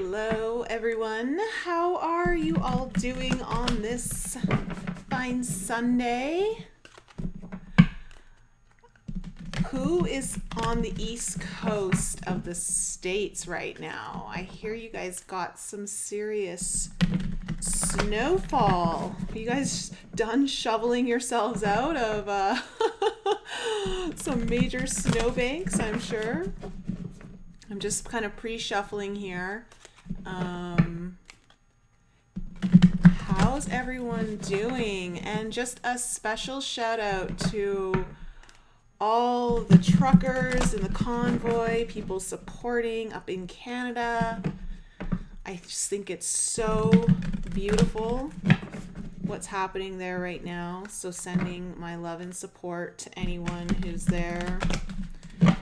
Hello everyone, how are you all doing on this fine Sunday? Who is on the east coast of the States right now? I hear you guys got some serious snowfall. Are you guys done shoveling yourselves out of some major snowbanks, I'm sure? I'm just kind of pre-shuffling here. How's everyone doing? And just a special shout out to all the truckers in the convoy, people supporting up in Canada. I just think it's so beautiful what's happening there right now. So sending my love and support to anyone who's there. All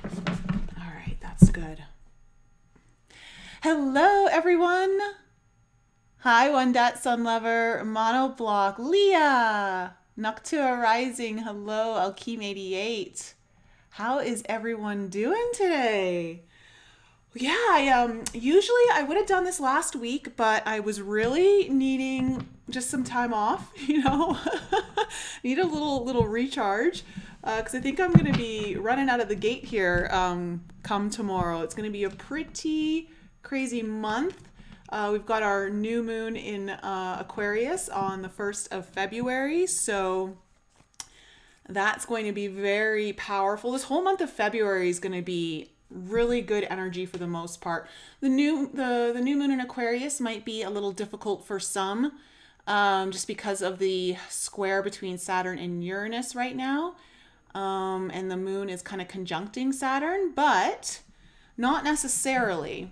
right, that's good. Hello, everyone. Hi, One Dot Sun Lover, Monoblock, Leah, Noctua Rising. Hello, Alkeem88. How is everyone doing today? Yeah, usually I would have done this last week, but I was really needing just some time off, need a little recharge, because I think I'm going to be running out of the gate here come tomorrow. It's going to be a pretty crazy month. We've got our new moon in Aquarius on the 1st of February, so that's going to be very powerful. This whole month of February is going to be really good energy for the most part. The new moon in Aquarius might be a little difficult for some, just because of the square between Saturn and Uranus right now, and the moon is kind of conjuncting Saturn, but not necessarily.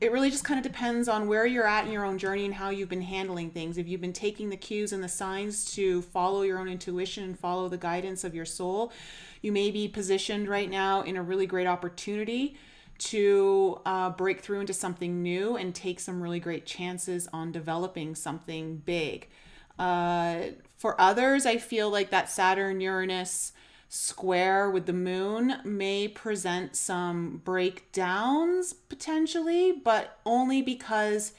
It really just kind of depends on where you're at in your own journey and how you've been handling things. If you've been taking the cues and the signs to follow your own intuition and follow the guidance of your soul, you may be positioned right now in a really great opportunity to break through into something new and take some really great chances on developing something big. For others, I feel like that Saturn-Uranus square with the moon may present some breakdowns potentially, but only because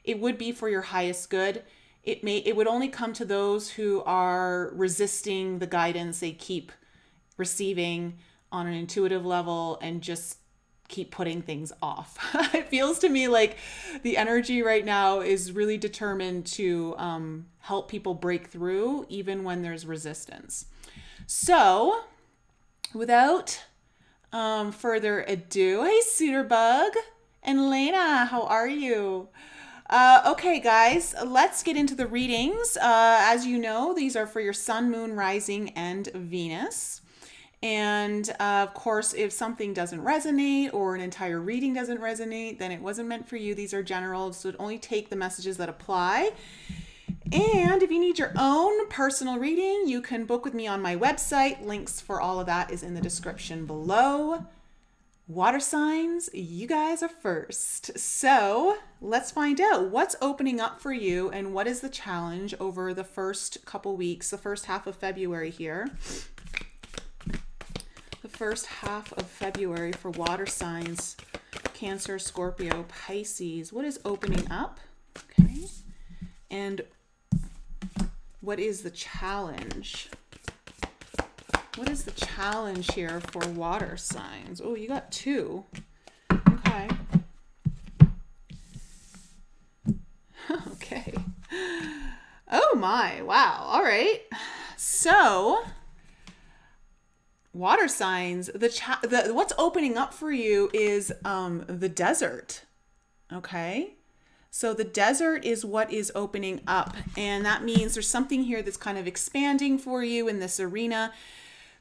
it would be for your highest good. It would only come to those who are resisting the guidance they keep receiving on an intuitive level and just keep putting things off. It feels to me like the energy right now is really determined to help people break through even when there's resistance. So, without further ado, hey Suiterbug and Lena, how are you? Okay, guys, let's get into the readings. As you know, these are for your Sun, Moon, Rising, and Venus. And of course, if something doesn't resonate or an entire reading doesn't resonate, then it wasn't meant for you. These are general, so only take the messages that apply. And if you need your own personal reading, you can book with me on my website. Links for all of that is in the description below. Water signs, you guys are first. So let's find out what's opening up for you and what is the challenge over the first couple weeks, the first half of February here. The first half of February for water signs, Cancer, Scorpio, Pisces. What is opening up? Okay. And what is the challenge? What is the challenge here for water signs? Oh, you got two. Okay. Okay. Oh my, wow. All right. So, water signs, what's opening up for you is the desert. Okay? So the desert is what is opening up, and that means there's something here that's kind of expanding for you in this arena.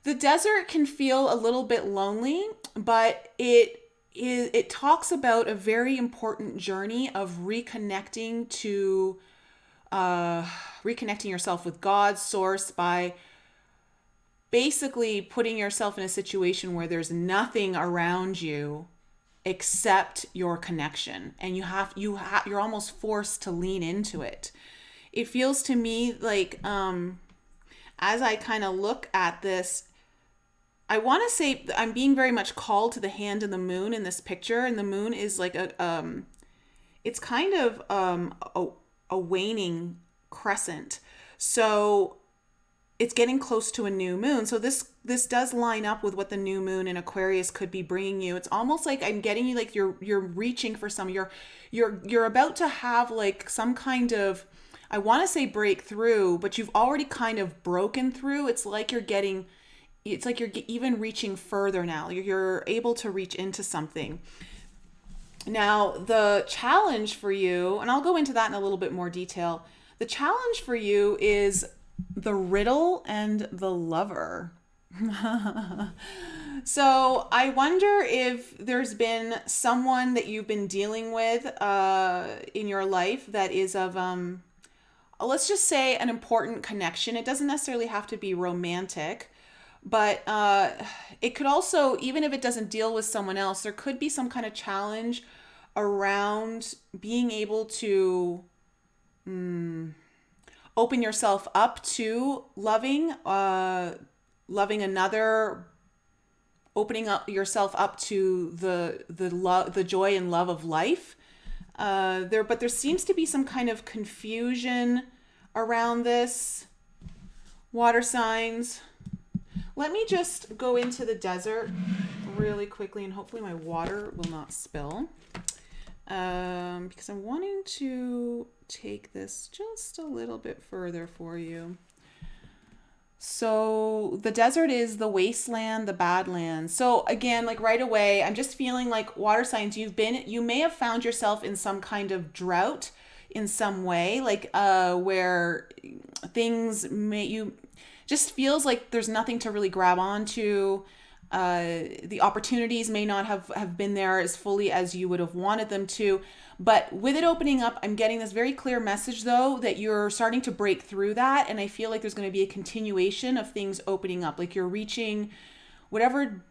The desert can feel a little bit lonely, but it talks about a very important journey of reconnecting yourself with God's source by basically putting yourself in a situation where there's nothing around you except your connection, and you're almost forced to lean into it. It feels to me like as I kind of look at this, I want to say I'm being very much called to the hand and the moon in this picture, and the moon is like it's kind of a waning crescent. So it's getting close to a new moon. So this does line up with what the new moon in Aquarius could be bringing you. It's almost like I'm getting you like you're reaching for some, you're about to have like some kind of, I want to say breakthrough, but you've already kind of broken through. It's like you're even reaching further now. You're able to reach into something. Now, the challenge for you, and I'll go into that in a little bit more detail. The challenge for you is the riddle and the lover. So I wonder if there's been someone that you've been dealing with in your life that is of, let's just say, an important connection. It doesn't necessarily have to be romantic, but it could also, even if it doesn't deal with someone else, there could be some kind of challenge around being able to open yourself up to loving another, opening up yourself up to the love, the joy and love of life. But there seems to be some kind of confusion around this, water signs. Let me just go into the desert really quickly, and hopefully my water will not spill. Because I'm wanting to take this just a little bit further for you. So the desert is the wasteland, the badlands. So again, like right away, I'm just feeling like water signs, you may have found yourself in some kind of drought in some way, like where you just feels like there's nothing to really grab onto. The opportunities may not have been there as fully as you would have wanted them to. But with it opening up, I'm getting this very clear message, though, that you're starting to break through that. And I feel like there's going to be a continuation of things opening up. Like you're reaching whatever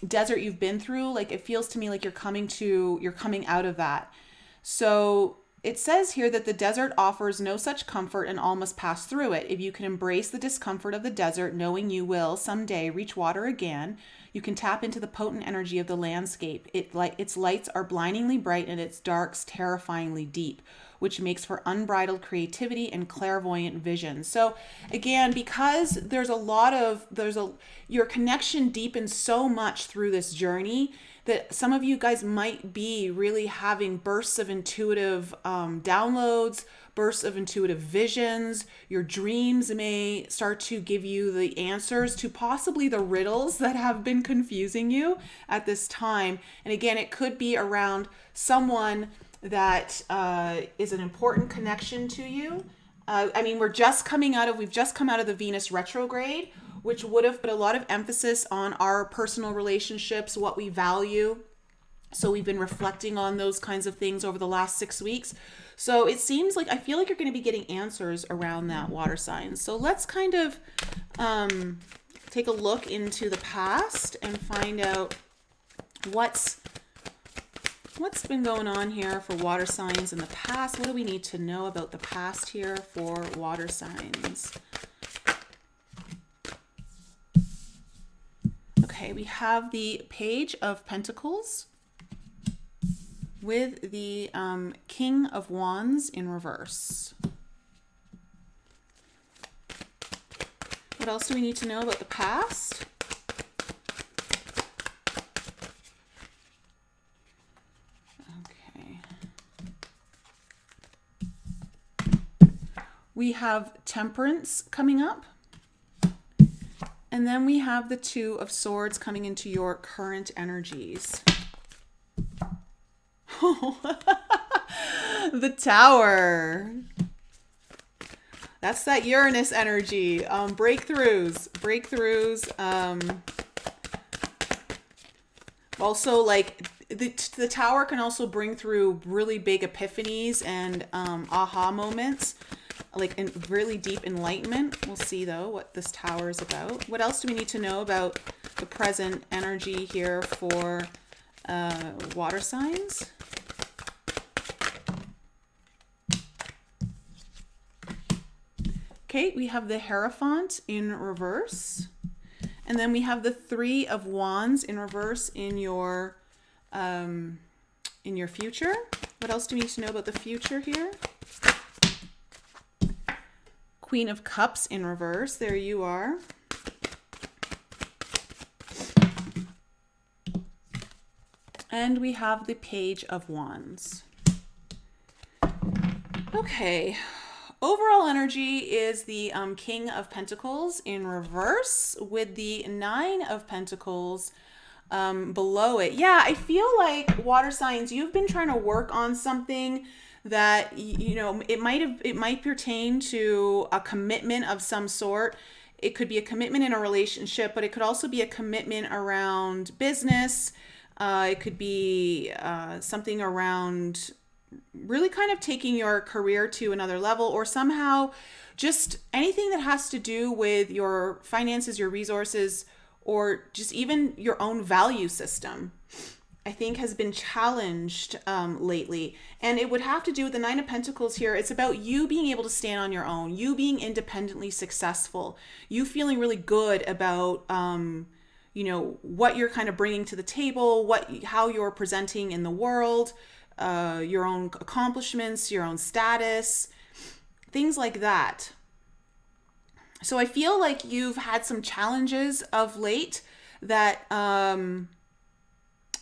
desert you've been through. Like it feels to me like you're coming out of that. So it says here that the desert offers no such comfort and all must pass through it. If you can embrace the discomfort of the desert, knowing you will someday reach water again, you can tap into the potent energy of the landscape. Its lights are blindingly bright and its darks terrifyingly deep, which makes for unbridled creativity and clairvoyant vision. So again, because your connection deepens so much through this journey that some of you guys might be really having bursts of intuitive downloads, bursts of intuitive visions. Your dreams may start to give you the answers to possibly the riddles that have been confusing you at this time. And again, it could be around someone that is an important connection to you. We've just come out of the Venus retrograde, which would have put a lot of emphasis on our personal relationships, what we value. So we've been reflecting on those kinds of things over the last 6 weeks. So it seems like, I feel like you're going to be getting answers around that, water signs. So let's kind of take a look into the past and find out what's been going on here for water signs in the past. What do we need to know about the past here for water signs? Okay, we have the Page of Pentacles with the King of Wands in reverse. What else do we need to know about the past? Okay. We have Temperance coming up. And then we have the Two of Swords coming into your current energies. The Tower. That's that Uranus energy. Breakthroughs. Also, like the Tower can also bring through really big epiphanies and aha moments. Like in really deep enlightenment. We'll see though what this Tower is about. What else do we need to know about the present energy here for water signs? Okay, we have the Hierophant in reverse. And then we have the Three of Wands in reverse in your in your future. What else do we need to know about the future here? Queen of Cups in reverse. There you are. And we have the Page of Wands. Okay. Overall energy is the King of Pentacles in reverse with the Nine of Pentacles below it. Yeah, I feel like water signs, you've been trying to work on something that, it might pertain to a commitment of some sort. It could be a commitment in a relationship, but it could also be a commitment around business. It could be something around really kind of taking your career to another level, or somehow just anything that has to do with your finances, your resources, or just even your own value system, I think has been challenged lately. And it would have to do with the Nine of Pentacles here. It's about you being able to stand on your own, you being independently successful, you feeling really good about what you're kind of bringing to the table, how you're presenting in the world, your own accomplishments, your own status, things like that. So I feel like you've had some challenges of late that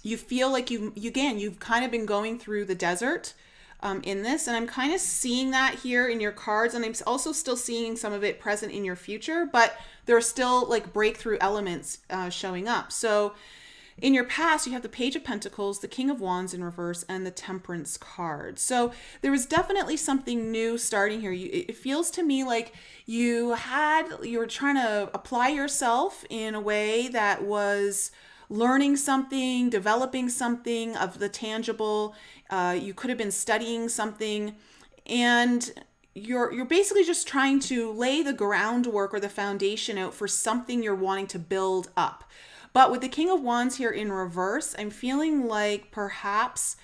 you feel like you've kind of been going through the desert in this. And I'm kind of seeing that here in your cards. And I'm also still seeing some of it present in your future, but there are still like breakthrough elements showing up. So in your past, you have the Page of Pentacles, the King of Wands in reverse, and the Temperance card. So there was definitely something new starting here. It feels to me like you were trying to apply yourself in a way that was learning something, developing something of the tangible. You could have been studying something, and you're basically just trying to lay the groundwork or the foundation out for something you're wanting to build up. But with the King of Wands here in reverse, I'm feeling like perhaps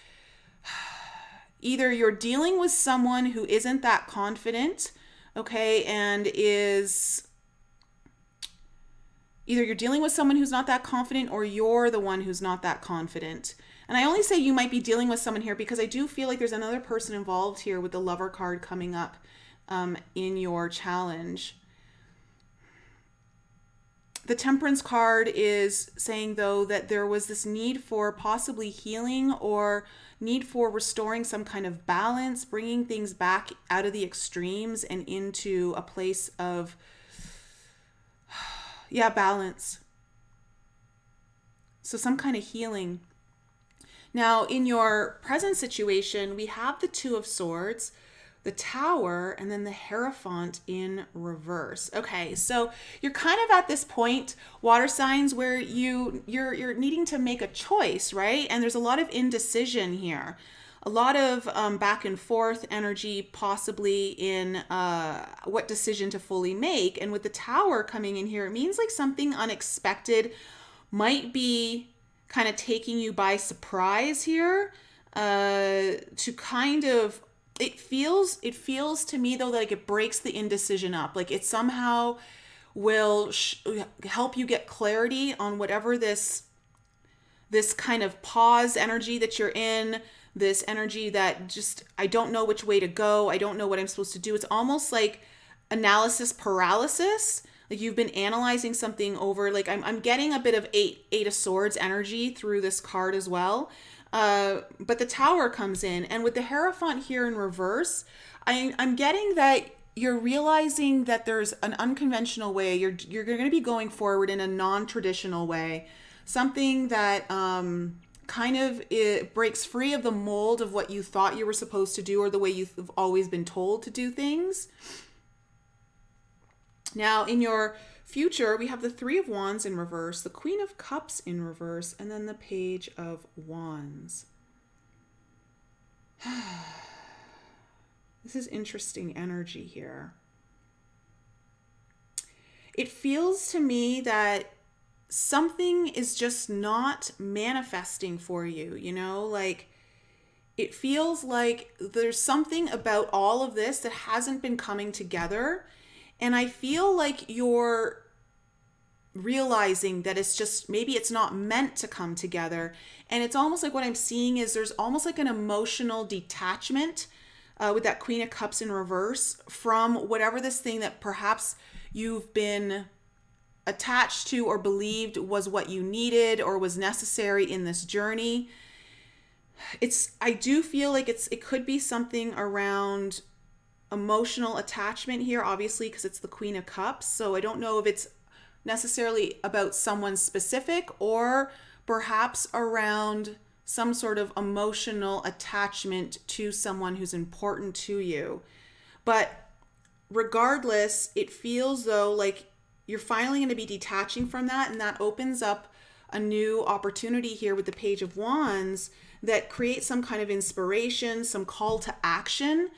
either you're dealing with someone who isn't that confident, okay, and either you're dealing with someone who's not that confident, or you're the one who's not that confident. And I only say you might be dealing with someone here because I do feel like there's another person involved here with the Lover card coming up in your challenge. The Temperance card is saying, though, that there was this need for possibly healing or need for restoring some kind of balance, bringing things back out of the extremes and into a place of, balance. So some kind of healing. Now, in your present situation, we have the Two of Swords, the Tower, and then the Hierophant in reverse. Okay, so you're kind of at this point, water signs, where you're needing to make a choice, right? And there's a lot of indecision here, a lot of back and forth energy, possibly in what decision to fully make. And with the Tower coming in here, it means like something unexpected might be kind of taking you by surprise here, to kind of, it feels to me though, like it breaks the indecision up. Like it somehow will help you get clarity on whatever this kind of pause energy that you're in, this energy that just, I don't know which way to go. I don't know what I'm supposed to do. It's almost like analysis paralysis. Like you've been analyzing something over, like I'm getting a bit of eight of Swords energy through this card as well. But the Tower comes in, and with the Hierophant here in reverse, I'm getting that you're realizing that there's an unconventional way. You're going to be going forward in a non-traditional way, something that kind of it breaks free of the mold of what you thought you were supposed to do or the way you've always been told to do things. Now, in your future, we have the Three of Wands in reverse, the Queen of Cups in reverse, and then the Page of Wands. This is interesting energy here. It feels to me that something is just not manifesting for you, like it feels like there's something about all of this that hasn't been coming together. And I feel like you're realizing that it's just, maybe it's not meant to come together. And it's almost like what I'm seeing is there's almost like an emotional detachment with that Queen of Cups in reverse from whatever this thing that perhaps you've been attached to or believed was what you needed or was necessary in this journey. I do feel like it could be something around emotional attachment here, obviously, because it's the Queen of Cups. So I don't know if it's necessarily about someone specific or perhaps around some sort of emotional attachment to someone who's important to you. But regardless, it feels though like you're finally going to be detaching from that, and that opens up a new opportunity here with the Page of Wands that creates some kind of inspiration, some call to action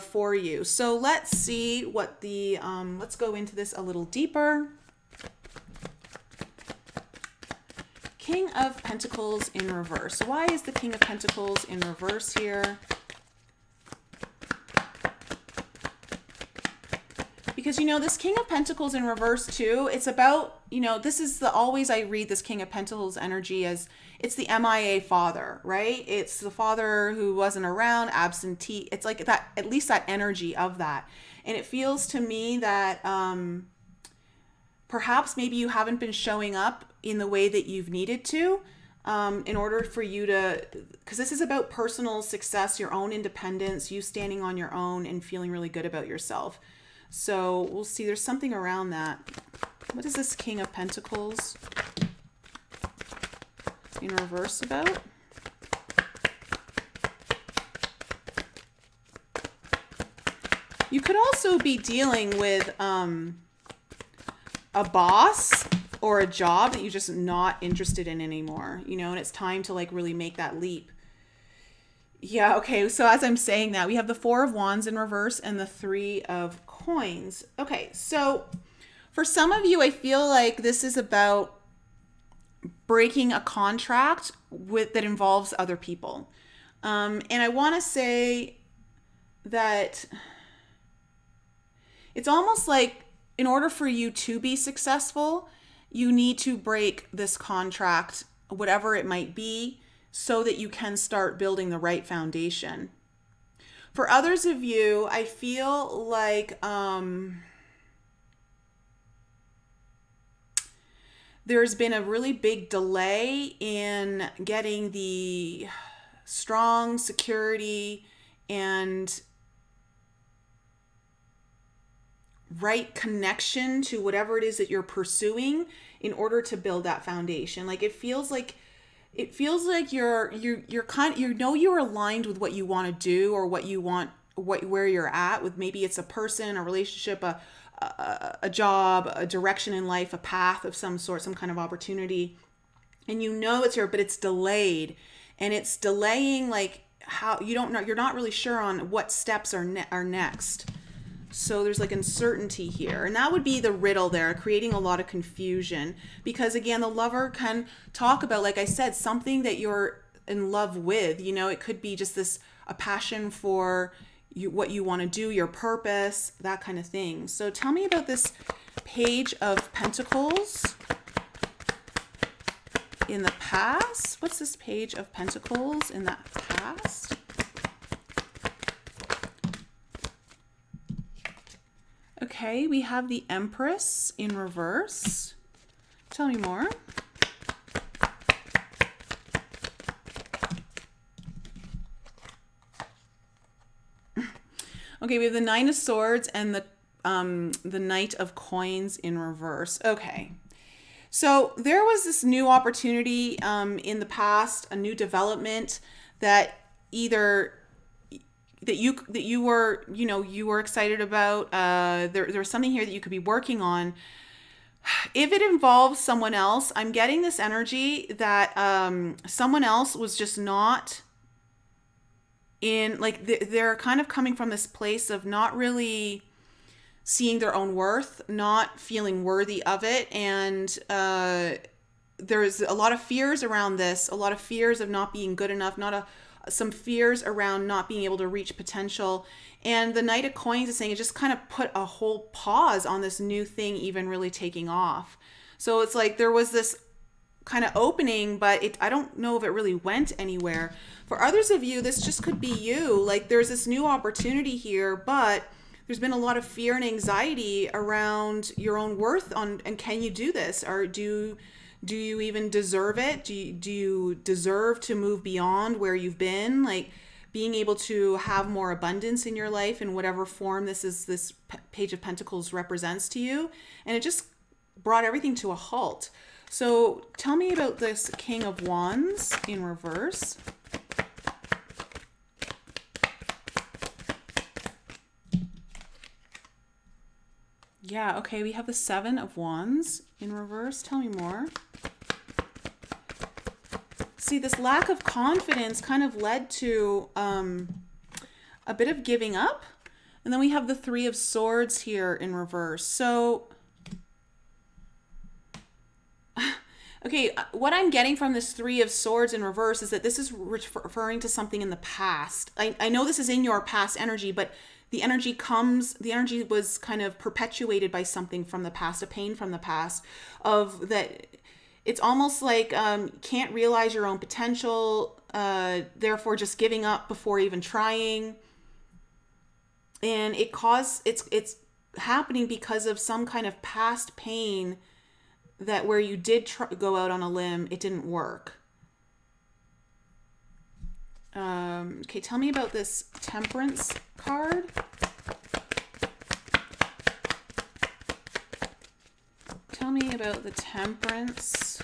for you. So let's see what let's go into this a little deeper. King of Pentacles in reverse. Why is the King of Pentacles in reverse here? Because, this King of Pentacles in reverse too, it's about, this is always I read this King of Pentacles energy as it's the MIA father, right? It's the father who wasn't around, absentee. It's like that, at least that energy of that. And it feels to me that perhaps maybe you haven't been showing up in the way that you've needed to in order for you to, because this is about personal success, your own independence, you standing on your own and feeling really good about yourself. So we'll see, there's something around that. What is this King of Pentacles in reverse about? You could also be dealing with a boss or a job that you're just not interested in anymore, and it's time to really make that leap. Yeah, okay, so as I'm saying that, we have the Four of Wands in reverse and the Three of Coins. Okay, so for some of you, I feel like this is about breaking a contract that involves other people. And I want to say that it's almost like in order for you to be successful, you need to break this contract, whatever it might be, so that you can start building the right foundation. For others of you, I feel like there's been a really big delay in getting the strong security and right connection to whatever it is that you're pursuing in order to build that foundation. It feels like you're you're aligned with what you want to do or what you want, where you're at with, maybe it's a person, a relationship, a job, a direction in life, a path of some sort, some kind of opportunity, and it's here, but it's delayed, and it's delaying how you're not really sure on what steps are next. So there's uncertainty here. And that would be the riddle there, creating a lot of confusion. Because again, the Lover can talk about, like I said, something that you're in love with. It could be just a passion for what you want to do, your purpose, that kind of thing. So tell me about this Page of Pentacles in the past. What's this Page of Pentacles in the past? Okay, we have the Empress in reverse. Tell me more. Okay, we have the Nine of Swords and the Knight of Coins in reverse. Okay, so there was this new opportunity in the past, a new development that either that you were excited about. There was something here that you could be working on. If it involves someone else, I'm getting this energy that someone else was just not in, they're kind of coming from this place of not really seeing their own worth, not feeling worthy of it, and there's a lot of fears around this, a lot of fears of not being good enough, not some fears around not being able to reach potential. And the Knight of Coins is saying it just kind of put a whole pause on this new thing even really taking off. So it's like there was this kind of opening, but I don't know if it really went anywhere. For others of you, this just could be you. Like there's this new opportunity here, but there's been a lot of fear and anxiety around your own worth and can you do this? Or do you even deserve it? Do you deserve to move beyond where you've been? Like being able to have more abundance in your life in whatever form this Page of Pentacles represents to you. And it just brought everything to a halt. So tell me about this King of Wands in reverse. Yeah, okay, we have the Seven of Wands in reverse. Tell me more. See, this lack of confidence kind of led to a bit of giving up. And then we have the Three of Swords here in reverse. So, okay, what I'm getting from this Three of Swords in reverse is that this is referring to something in the past. I know this is in your past energy, but the energy was kind of perpetuated by something from the past, a pain from the past, of that it's almost like can't realize your own potential, therefore just giving up before even trying. And it's happening because of some kind of past pain that where you did go out on a limb, it didn't work. Okay, tell me about this Temperance card. Tell me about the Temperance.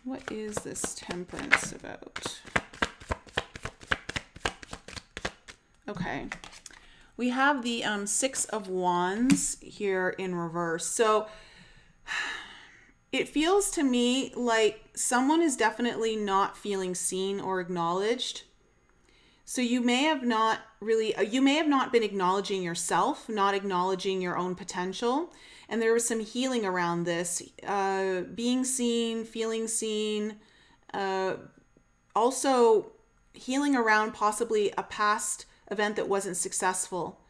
What is this Temperance about? Okay. We have the Six of Wands here in reverse. So it feels to me like someone is definitely not feeling seen or acknowledged. So you may have not been acknowledging yourself, not acknowledging your own potential. And there was some healing around this, being seen, feeling seen, also healing around possibly a past event that wasn't successful.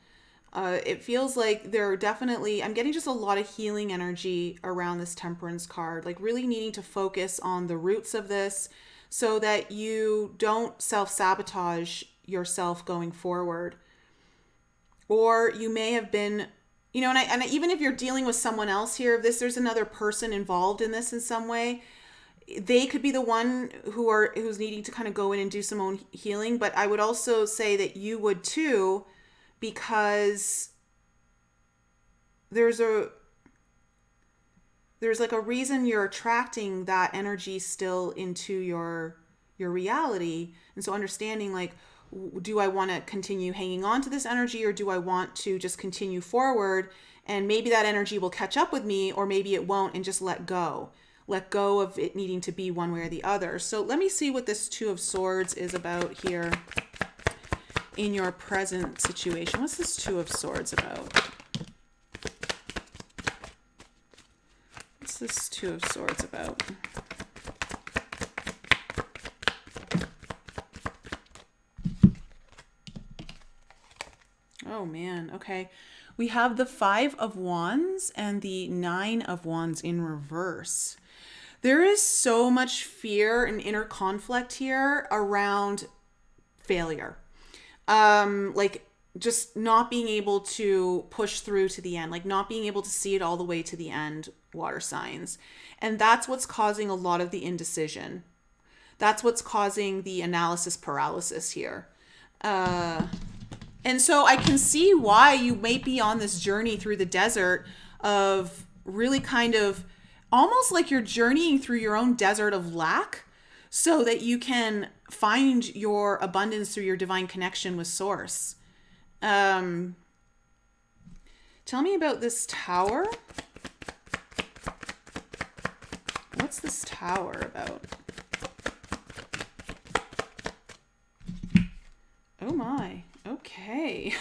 It feels like I'm getting just a lot of healing energy around this Temperance card, like really needing to focus on the roots of this so that you don't self-sabotage yourself going forward. Or you may have been, and even if you're dealing with someone else here, if there's another person involved in this in some way, they could be the one who's needing to kind of go in and do some own healing. But I would also say that you would too, because there's like a reason you're attracting that energy still into your reality. And so understanding like, do I want to continue hanging on to this energy, or do I want to just continue forward? And maybe that energy will catch up with me, or maybe it won't, and just let go of it needing to be one way or the other. So let me see what this Two of Swords is about here in your present situation. What's this Two of Swords about? What's this Two of Swords about? Oh man, okay. We have the Five of Wands and the Nine of Wands in reverse. There is so much fear and inner conflict here around failure. Like just not being able to push through to the end, like not being able to see it all the way to the end, water signs. And that's what's causing a lot of the indecision. That's what's causing the analysis paralysis here. And so I can see why you may be on this journey through the desert of really kind of almost like you're journeying through your own desert of lack so that you can find your abundance through your divine connection with Source. Tell me about this Tower. What's this Tower about? Oh my. Okay.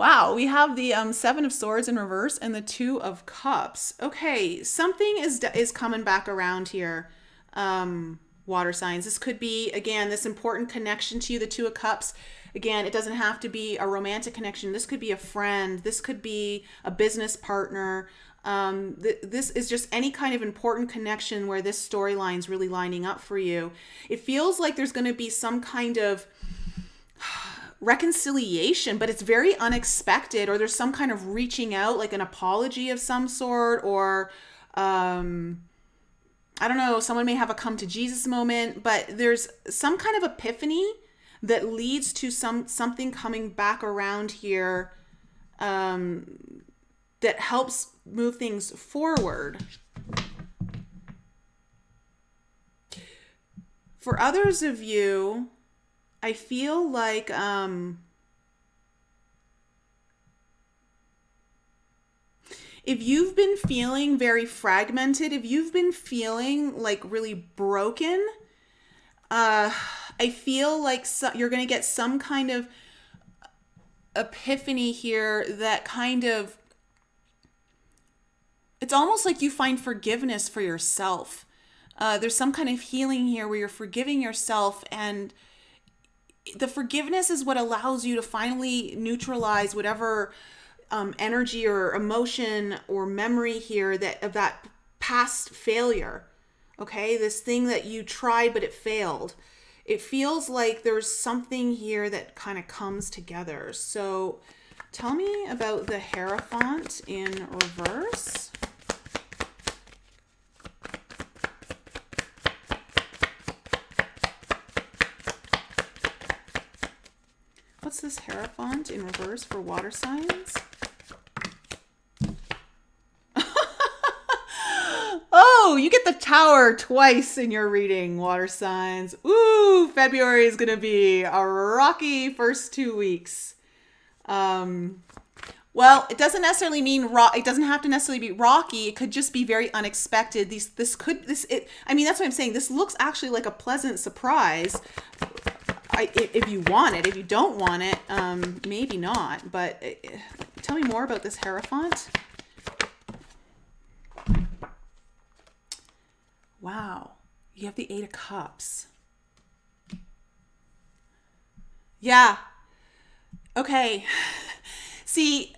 Wow, we have the Seven of Swords in reverse and the Two of Cups. Okay, something is coming back around here. Water signs. This could be, again, this important connection to you, the Two of Cups. Again, it doesn't have to be a romantic connection. This could be a friend. This could be a business partner. This is just any kind of important connection where this storyline's really lining up for you. It feels like there's going to be some kind of reconciliation, but it's very unexpected, or there's some kind of reaching out, like an apology of some sort, or I don't know, someone may have a come to Jesus moment, but there's some kind of epiphany that leads to something coming back around here that helps move things forward. For others of you, I feel like if you've been feeling very fragmented, if you've been feeling like really broken, I feel like you're going to get some kind of epiphany here that kind of, it's almost like you find forgiveness for yourself. There's some kind of healing here where you're forgiving yourself, and the forgiveness is what allows you to finally neutralize whatever energy or emotion or memory here of that past failure. Okay, this thing that you tried but it failed. It feels like there's something here that kind of comes together. So tell me about the Hierophant in reverse. What's this Hierophant in reverse for water signs? Oh, you get the Tower twice in your reading, water signs. Ooh, February is going to be a rocky first 2 weeks. Well, it doesn't necessarily mean it doesn't have to necessarily be rocky. It could just be very unexpected. I mean, that's what I'm saying. This looks actually like a pleasant surprise. If you want it. If you don't want it, maybe not. But tell me more about this Hierophant. Wow. You have the Eight of Cups. Yeah. Okay. See,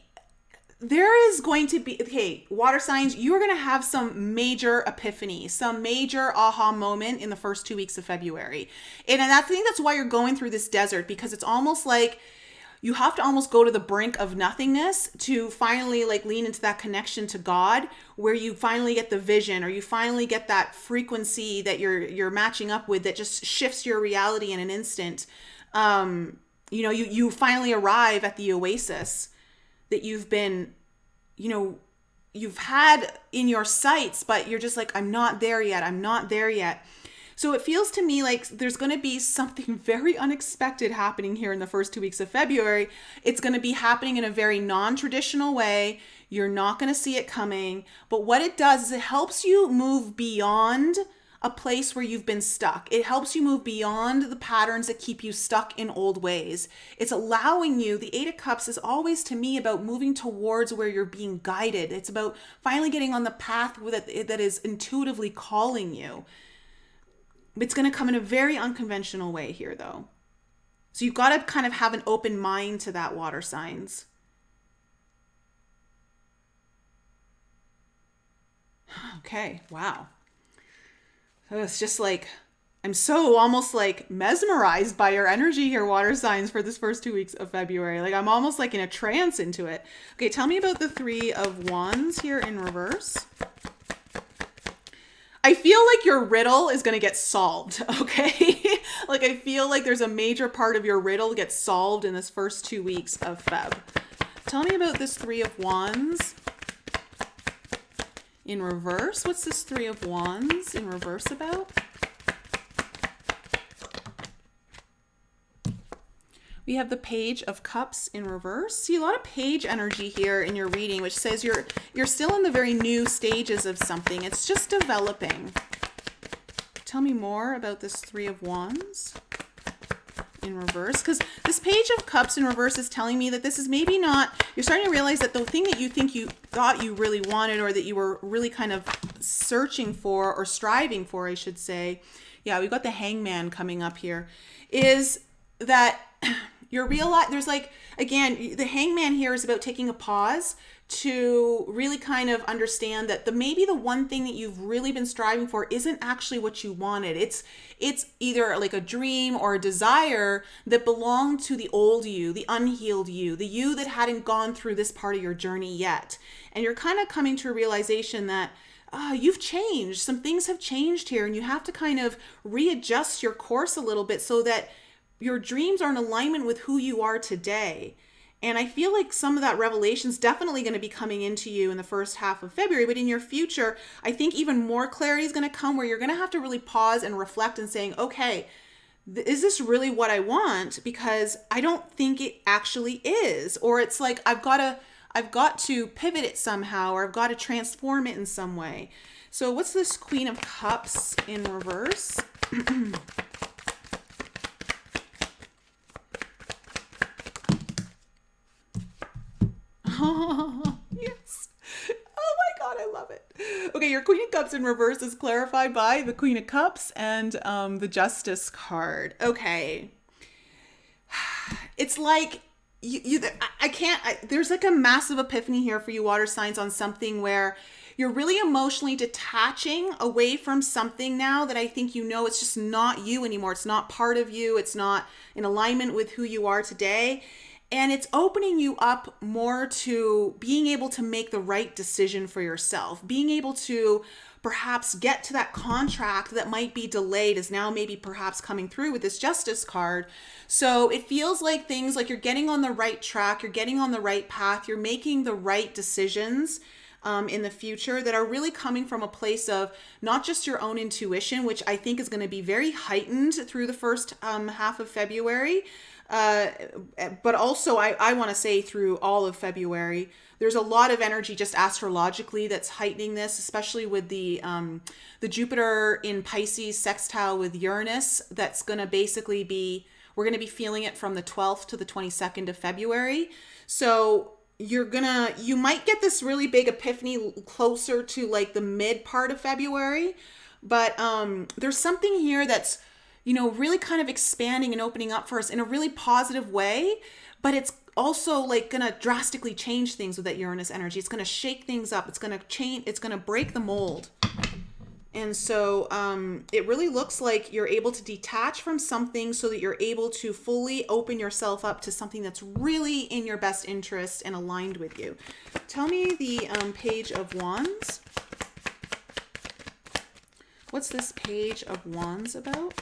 there is going to be, okay, water signs, you're going to have some major epiphany, some major aha moment in the first 2 weeks of February. And I think that's why you're going through this desert, because it's almost like you have to almost go to the brink of nothingness to finally like lean into that connection to God, where you finally get the vision, or you finally get that frequency that you're matching up with that just shifts your reality in an instant. You finally arrive at the oasis that you've been, you've had in your sights, but you're just like, I'm not there yet. I'm not there yet. So it feels to me like there's going to be something very unexpected happening here in the first 2 weeks of February. It's going to be happening in a very non-traditional way. You're not going to see it coming. But what it does is it helps you move beyond a place where you've been stuck. It helps you move beyond the patterns that keep you stuck in old ways. It's allowing you, the Eight of Cups is always to me about moving towards where you're being guided. It's about finally getting on the path that is intuitively calling you. It's going to come in a very unconventional way here, though. So you've got to kind of have an open mind to that, water signs. Okay, wow. So it's just like, I'm so almost like mesmerized by your energy here, water signs, for this first 2 weeks of February. Like I'm almost like in a trance into it. Okay, tell me about the Three of Wands here in reverse. I feel like your riddle is going to get solved, okay? Like I feel like there's a major part of your riddle gets solved in this first 2 weeks of Feb. Tell me about this Three of Wands in reverse. What's this Three of Wands in reverse about? We have the Page of Cups in reverse. See a lot of page energy here in your reading, which says you're still in the very new stages of something. It's just developing. Tell me more about this Three of Wands. in reverse, because this Page of Cups in reverse is telling me that this is maybe not, you're starting to realize that the thing that you think you thought you really wanted, or that you were really kind of searching for or striving for, I should say. Yeah, we've got the Hangman coming up here, is that you're there's like, again, the Hangman here is about taking a pause to really kind of understand that maybe the one thing that you've really been striving for isn't actually what you wanted. It's either like a dream or a desire that belonged to the old you, the unhealed you, the you that hadn't gone through this part of your journey yet. And you're kind of coming to a realization that you've changed. Some things have changed here, and you have to kind of readjust your course a little bit so that your dreams are in alignment with who you are today. And I feel like some of that revelation is definitely going to be coming into you in the first half of February, but in your future, I think even more clarity is going to come, where you're going to have to really pause and reflect and saying, okay, is this really what I want? Because I don't think it actually is. Or it's like, I've got to pivot it somehow, or I've got to transform it in some way. So what's this Queen of Cups in reverse? Yes. Oh my God, I love it. Okay, your Queen of Cups in reverse is clarified by the Queen of Cups and the Justice card. Okay. It's like, there's like a massive epiphany here for you water signs on something where you're really emotionally detaching away from something now that I think it's just not you anymore. It's not part of you. It's not in alignment with who you are today. And it's opening you up more to being able to make the right decision for yourself, being able to perhaps get to that contract that might be delayed is now maybe perhaps coming through with this Justice card. So it feels like things like you're getting on the right track, you're getting on the right path, you're making the right decisions in the future that are really coming from a place of not just your own intuition, which I think is going to be very heightened through the first half of February. But also I want to say through all of February, there's a lot of energy just astrologically that's heightening this, especially with the Jupiter in Pisces sextile with Uranus. That's going to basically we're going to be feeling it from the 12th to the 22nd of February. So you might get this really big epiphany closer to like the mid part of February, but there's something here that's really kind of expanding and opening up for us in a really positive way, but it's also like going to drastically change things with that Uranus energy. It's going to shake things up. It's going to change. It's going to break the mold. And so it really looks like you're able to detach from something so that you're able to fully open yourself up to something that's really in your best interest and aligned with you. Tell me the Page of Wands. What's this Page of Wands about?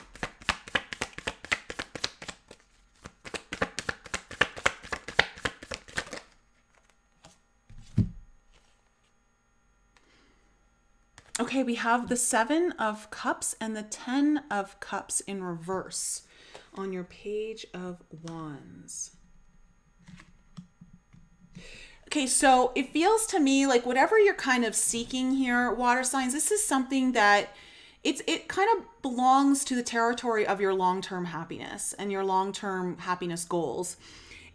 Okay, we have the 7 of Cups and the 10 of Cups in reverse on your Page of Wands. Okay, so it feels to me like whatever you're kind of seeking here, water signs, this is something that it kind of belongs to the territory of your long-term happiness and your long-term happiness goals.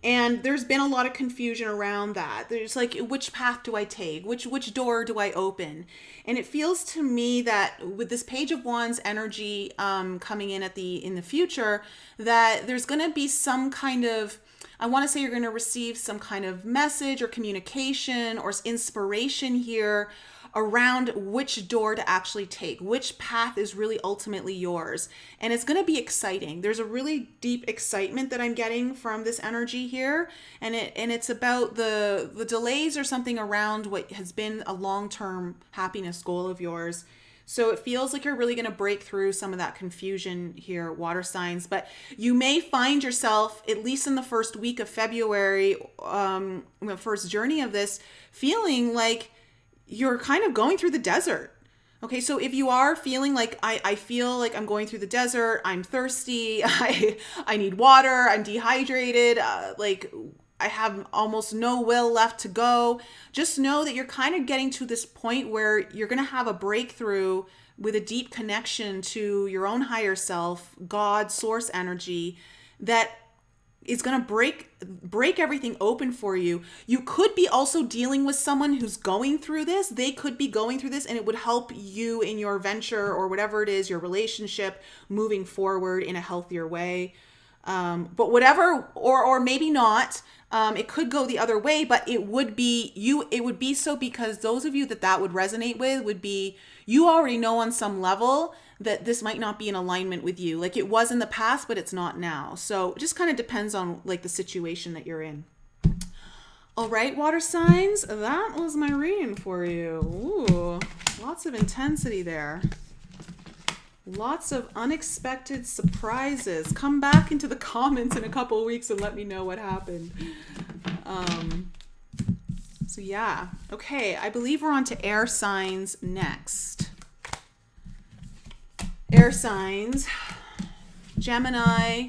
And there's been a lot of confusion around that. There's like, which path do I take? Which door do I open? And it feels to me that with this Page of Wands energy coming in in the future, that there's going to be some kind of, I want to say you're going to receive some kind of message or communication or inspiration here around which door to actually take, which path is really ultimately yours. And it's going to be exciting. There's a really deep excitement that I'm getting from this energy here. And it's about the delays or something around what has been a long-term happiness goal of yours. So it feels like you're really going to break through some of that confusion here, water signs. But you may find yourself, at least in the first week of February, the first journey of this, feeling like you're kind of going through the desert. Okay, so if you are feeling like, I feel like I'm going through the desert, I'm thirsty, I need water, I'm dehydrated, like I have almost no will left to go, just know that you're kind of getting to this point where you're going to have a breakthrough with a deep connection to your own higher self, God, source energy, that is going to break everything open for you. You could be also dealing with someone who's going through this. They could be going through this, and it would help you in your venture or whatever it is, your relationship, moving forward in a healthier way. But whatever, or maybe not, it could go the other way, but it would be so because those of you that would resonate with would be, you already know on some level that this might not be in alignment with you. Like it was in the past, but it's not now. So it just kind of depends on like the situation that you're in. All right, water signs, that was my reading for you. Ooh, lots of intensity there. Lots of unexpected surprises. Come back into the comments in a couple of weeks and let me know what happened. So yeah, okay, I believe we're on to air signs next. Air signs, Gemini,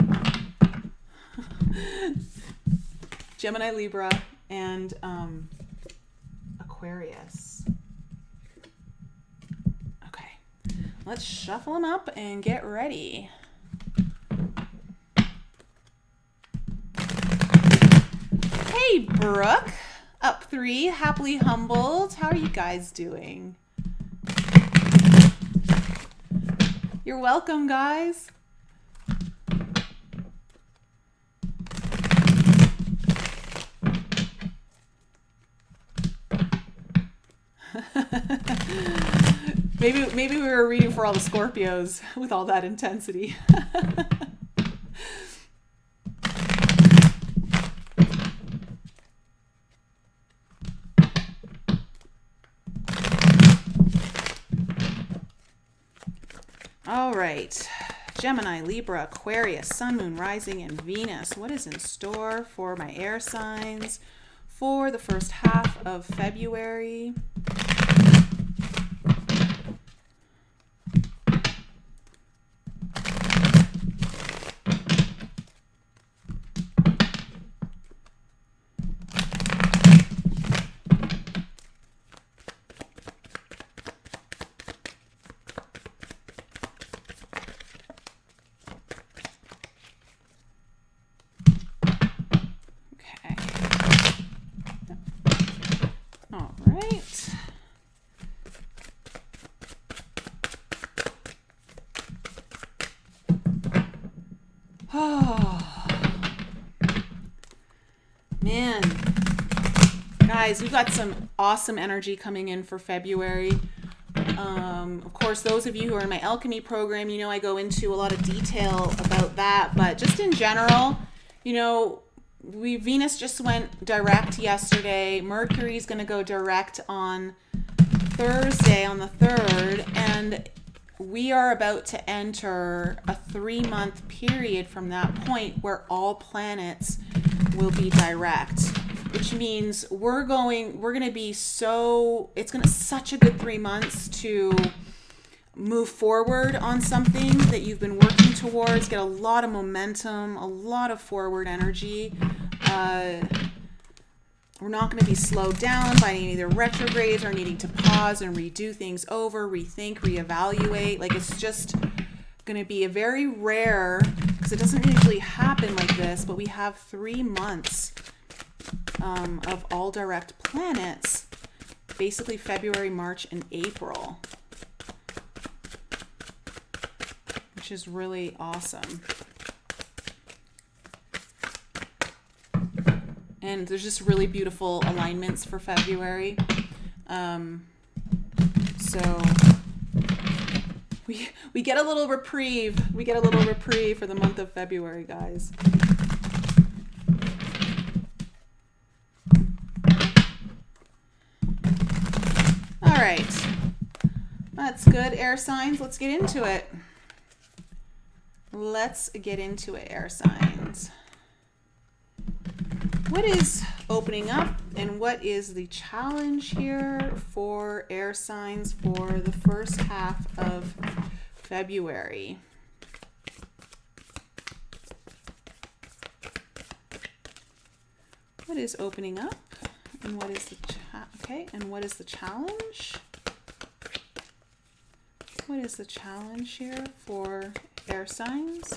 Libra, and Aquarius. Okay, let's shuffle them up and get ready. Hey, Brooke, up 3, happily humbled. How are you guys doing? You're welcome, guys. Maybe we were reading for all the Scorpios with all that intensity. All right, Gemini, Libra, Aquarius, Sun, Moon, Rising, and Venus. What is in store for my air signs for the first half of February? Man, guys, we've got some awesome energy coming in for February. Of course, those of you who are in my alchemy program, you know I go into a lot of detail about that, but just in general, you know, Venus just went direct yesterday. Mercury's going to go direct on Thursday on the 3rd, and we are about to enter a 3-month period from that point where all planets will be direct, which means we're going to be such a good 3 months to move forward on something that you've been working towards, get a lot of momentum, a lot of forward energy. We're not going to be slowed down by either retrogrades or needing to pause and redo things over, rethink, reevaluate. Like, it's just going to be a very rare, because it doesn't usually happen like this, but we have 3 months of all direct planets, basically February, March, and April, which is really awesome. And there's just really beautiful alignments for February. So we get a little reprieve. We get a little reprieve for the month of February, guys. All right. That's good, air signs. Let's get into it. Let's get into it, air signs. What is opening up and what is the challenge here for air signs for the first half of February? What is opening up and what is the what is the challenge? What is the challenge here for air signs?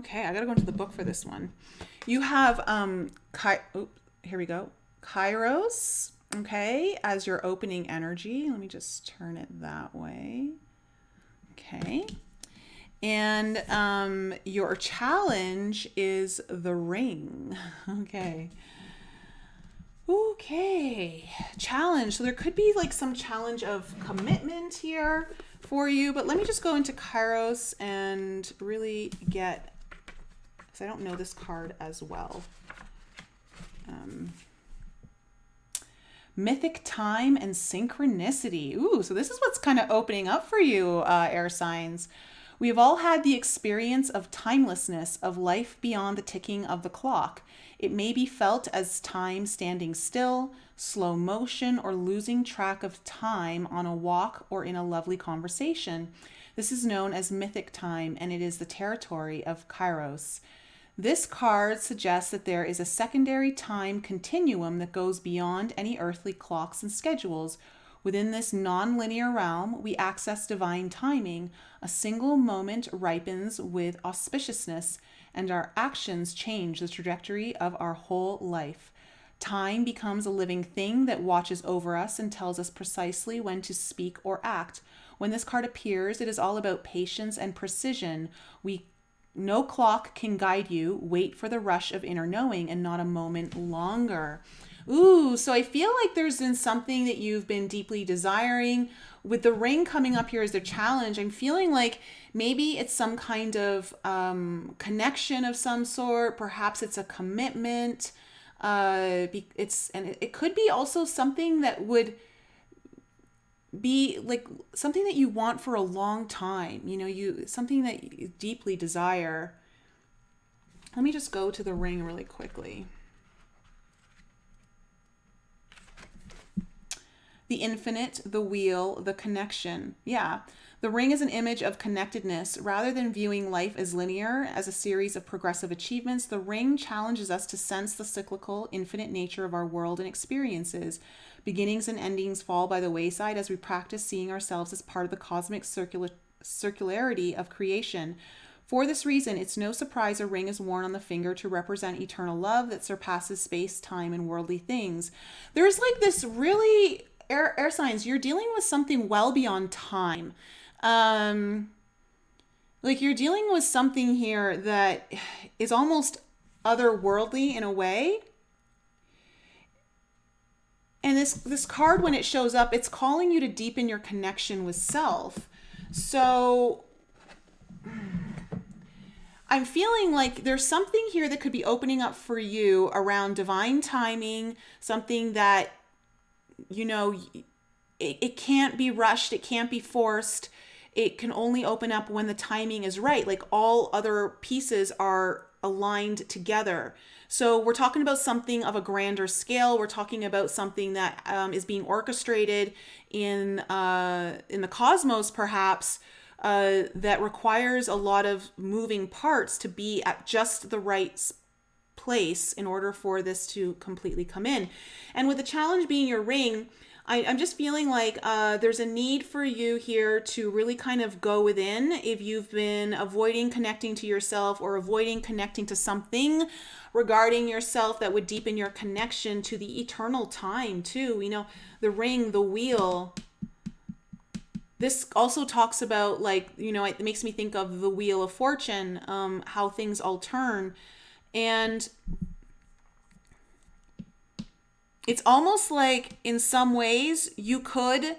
Okay, I gotta go into the book for this one. You have here we go. Kairos, okay, as your opening energy. Let me just turn it that way. Okay. And your challenge is the ring. Okay. Okay. Challenge. So there could be like some challenge of commitment here for you, but let me just go into Kairos and really get, because I don't know this card as well. Mythic time and synchronicity. Ooh, so this is what's kind of opening up for you, air signs. We have all had the experience of timelessness, of life beyond the ticking of the clock. It may be felt as time standing still, slow motion, or losing track of time on a walk or in a lovely conversation. This is known as mythic time, and it is the territory of Kairos. This card suggests that there is a secondary time continuum that goes beyond any earthly clocks and schedules. Within this non-linear realm, we access divine timing. A single moment ripens with auspiciousness, and our actions change the trajectory of our whole life. Time becomes a living thing that watches over us and tells us precisely when to speak or act. When this card appears, it is all about patience and precision. No clock can guide you. Wait for the rush of inner knowing and not a moment longer. Ooh, so I feel like there's been something that you've been deeply desiring. With the ring coming up here as the challenge, I'm feeling like maybe it's some kind of connection of some sort. Perhaps it's a commitment. It could be also something that would be like something that you want for a long time, something that you deeply desire. Let me just go to the ring really quickly. The infinite, the wheel, the connection. Yeah. The ring is an image of connectedness. Rather than viewing life as linear, as a series of progressive achievements, the ring challenges us to sense the cyclical, infinite nature of our world and experiences. Beginnings and endings fall by the wayside as we practice seeing ourselves as part of the cosmic circularity of creation. For this reason, it's no surprise a ring is worn on the finger to represent eternal love that surpasses space, time, and worldly things. There's like this really, air signs, you're dealing with something well beyond time. Like you're dealing with something here that is almost otherworldly in a way. And this card, when it shows up, it's calling you to deepen your connection with self. So I'm feeling like there's something here that could be opening up for you around divine timing, something that, it can't be rushed, it can't be forced. It can only open up when the timing is right. Like all other pieces are aligned together. So we're talking about something of a grander scale. We're talking about something that is being orchestrated in the cosmos, perhaps, that requires a lot of moving parts to be at just the right place in order for this to completely come in. And with the challenge being your ring, I'm just feeling like there's a need for you here to really kind of go within. If you've been avoiding connecting to yourself or avoiding connecting to something regarding yourself that would deepen your connection to the eternal time too. The ring, the wheel. This also talks about it makes me think of the Wheel of Fortune, how things all turn. And it's almost like in some ways you could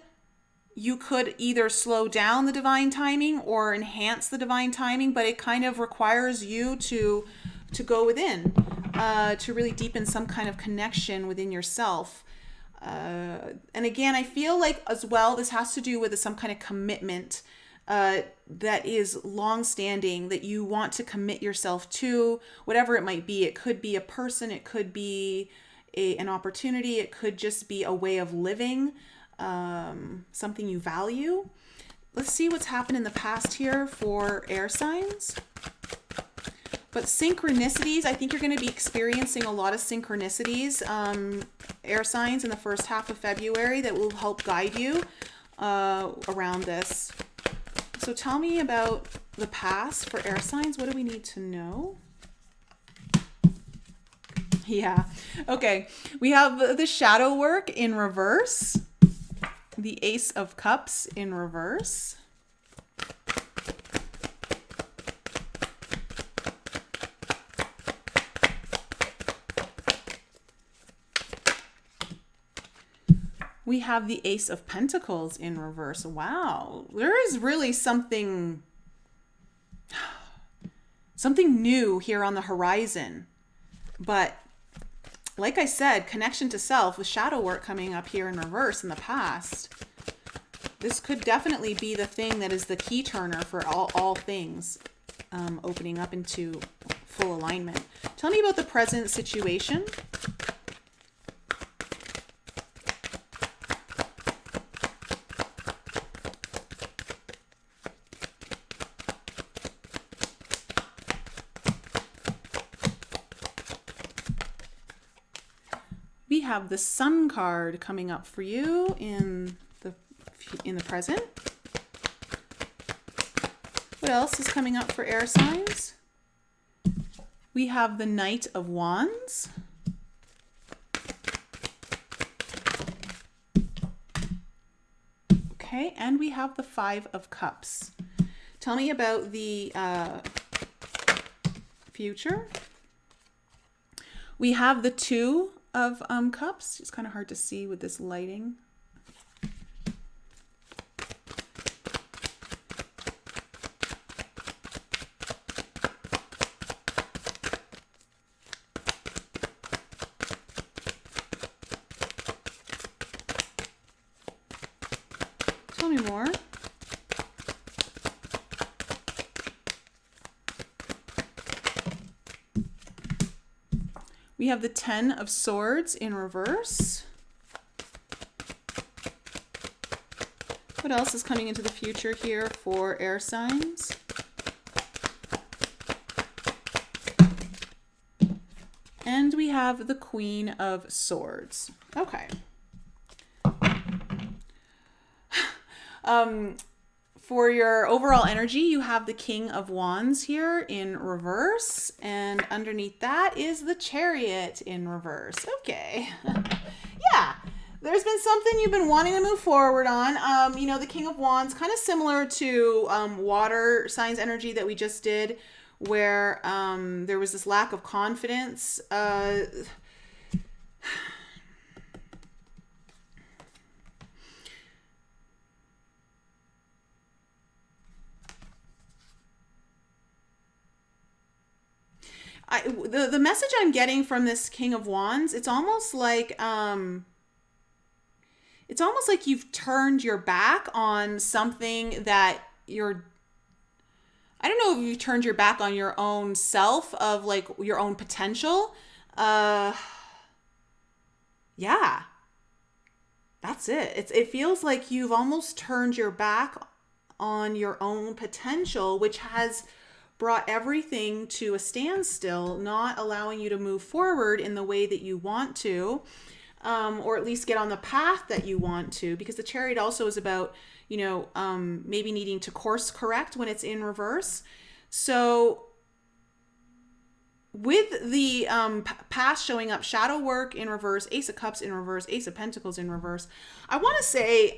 either slow down the divine timing or enhance the divine timing, but it kind of requires you to go within, to really deepen some kind of connection within yourself. And again, I feel like as well, this has to do with some kind of commitment that is long-standing, that you want to commit yourself to, whatever it might be. It could be a person, it could be an opportunity, it could just be a way of living, something you value. Let's see what's happened in the past here for air signs. But synchronicities, I think you're going to be experiencing a lot of synchronicities, air signs, in the first half of February that will help guide you around this. So tell me about the past for air signs. What do we need to know? Yeah. Okay. We have the shadow work in reverse. The Ace of Cups in reverse. We have the Ace of Pentacles in reverse. Wow. There is really something new here on the horizon. But like I said, connection to self with shadow work coming up here in reverse in the past. This could definitely be the thing that is the key turner for all things opening up into full alignment. Tell me about the present situation. We have the Sun card coming up for you in the present. What else is coming up for air signs? We have the Knight of Wands. Okay, and we have the Five of Cups. Tell me about the future. We have the Two of Cups. It's kind of hard to see with this lighting. Tell me more. We have the Ten of Swords in reverse. What else is coming into the future here for air signs? And we have the Queen of Swords. Okay. For your overall energy, you have the King of Wands here in reverse, and underneath that is the Chariot in reverse. Okay. Yeah, there's been something you've been wanting to move forward on. You know, the King of Wands, kind of similar to water signs energy that we just did, where there was this lack of confidence. The message I'm getting from this King of Wands, it's almost like you've turned your back on something that I don't know if you've turned your back on your own self, of like your own potential. Yeah, that's it. It feels like you've almost turned your back on your own potential, which has brought everything to a standstill, not allowing you to move forward in the way that you want to, or at least get on the path that you want to, because the Chariot also is about, you know, maybe needing to course correct when it's in reverse. So with the past showing up, shadow work in reverse, Ace of Cups in reverse, Ace of Pentacles in reverse, I want to say,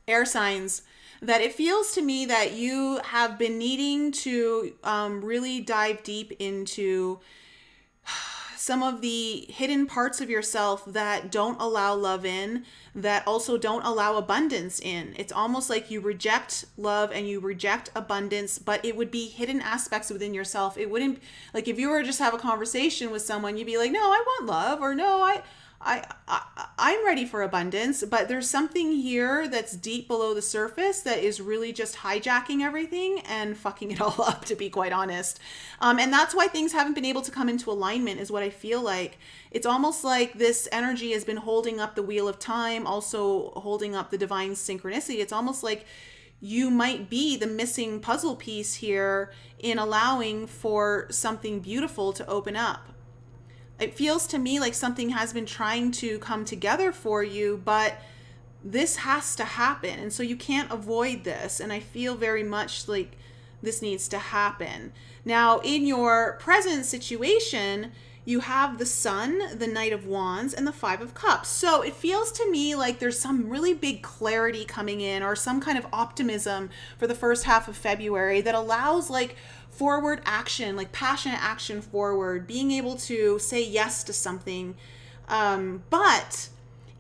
air signs, that it feels to me that you have been needing to really dive deep into some of the hidden parts of yourself that don't allow love in, that also don't allow abundance in. It's almost like you reject love and you reject abundance, but it would be hidden aspects within yourself. It wouldn't, like if you were to just have a conversation with someone, you'd be like, no, I want love, or no, I'm ready for abundance, but there's something here that's deep below the surface that is really just hijacking everything and fucking it all up, to be quite honest. And that's why things haven't been able to come into alignment, is what I feel like. It's almost like this energy has been holding up the wheel of time, also holding up the divine synchronicity. It's almost like you might be the missing puzzle piece here in allowing for something beautiful to open up. It feels to me like something has been trying to come together for you, but this has to happen. And so you can't avoid this. And I feel very much like this needs to happen. Now, in your present situation, you have the Sun, the Knight of Wands, and the Five of Cups. So it feels to me like there's some really big clarity coming in, or some kind of optimism for the first half of February that allows like forward action, like passionate action forward, being able to say yes to something. But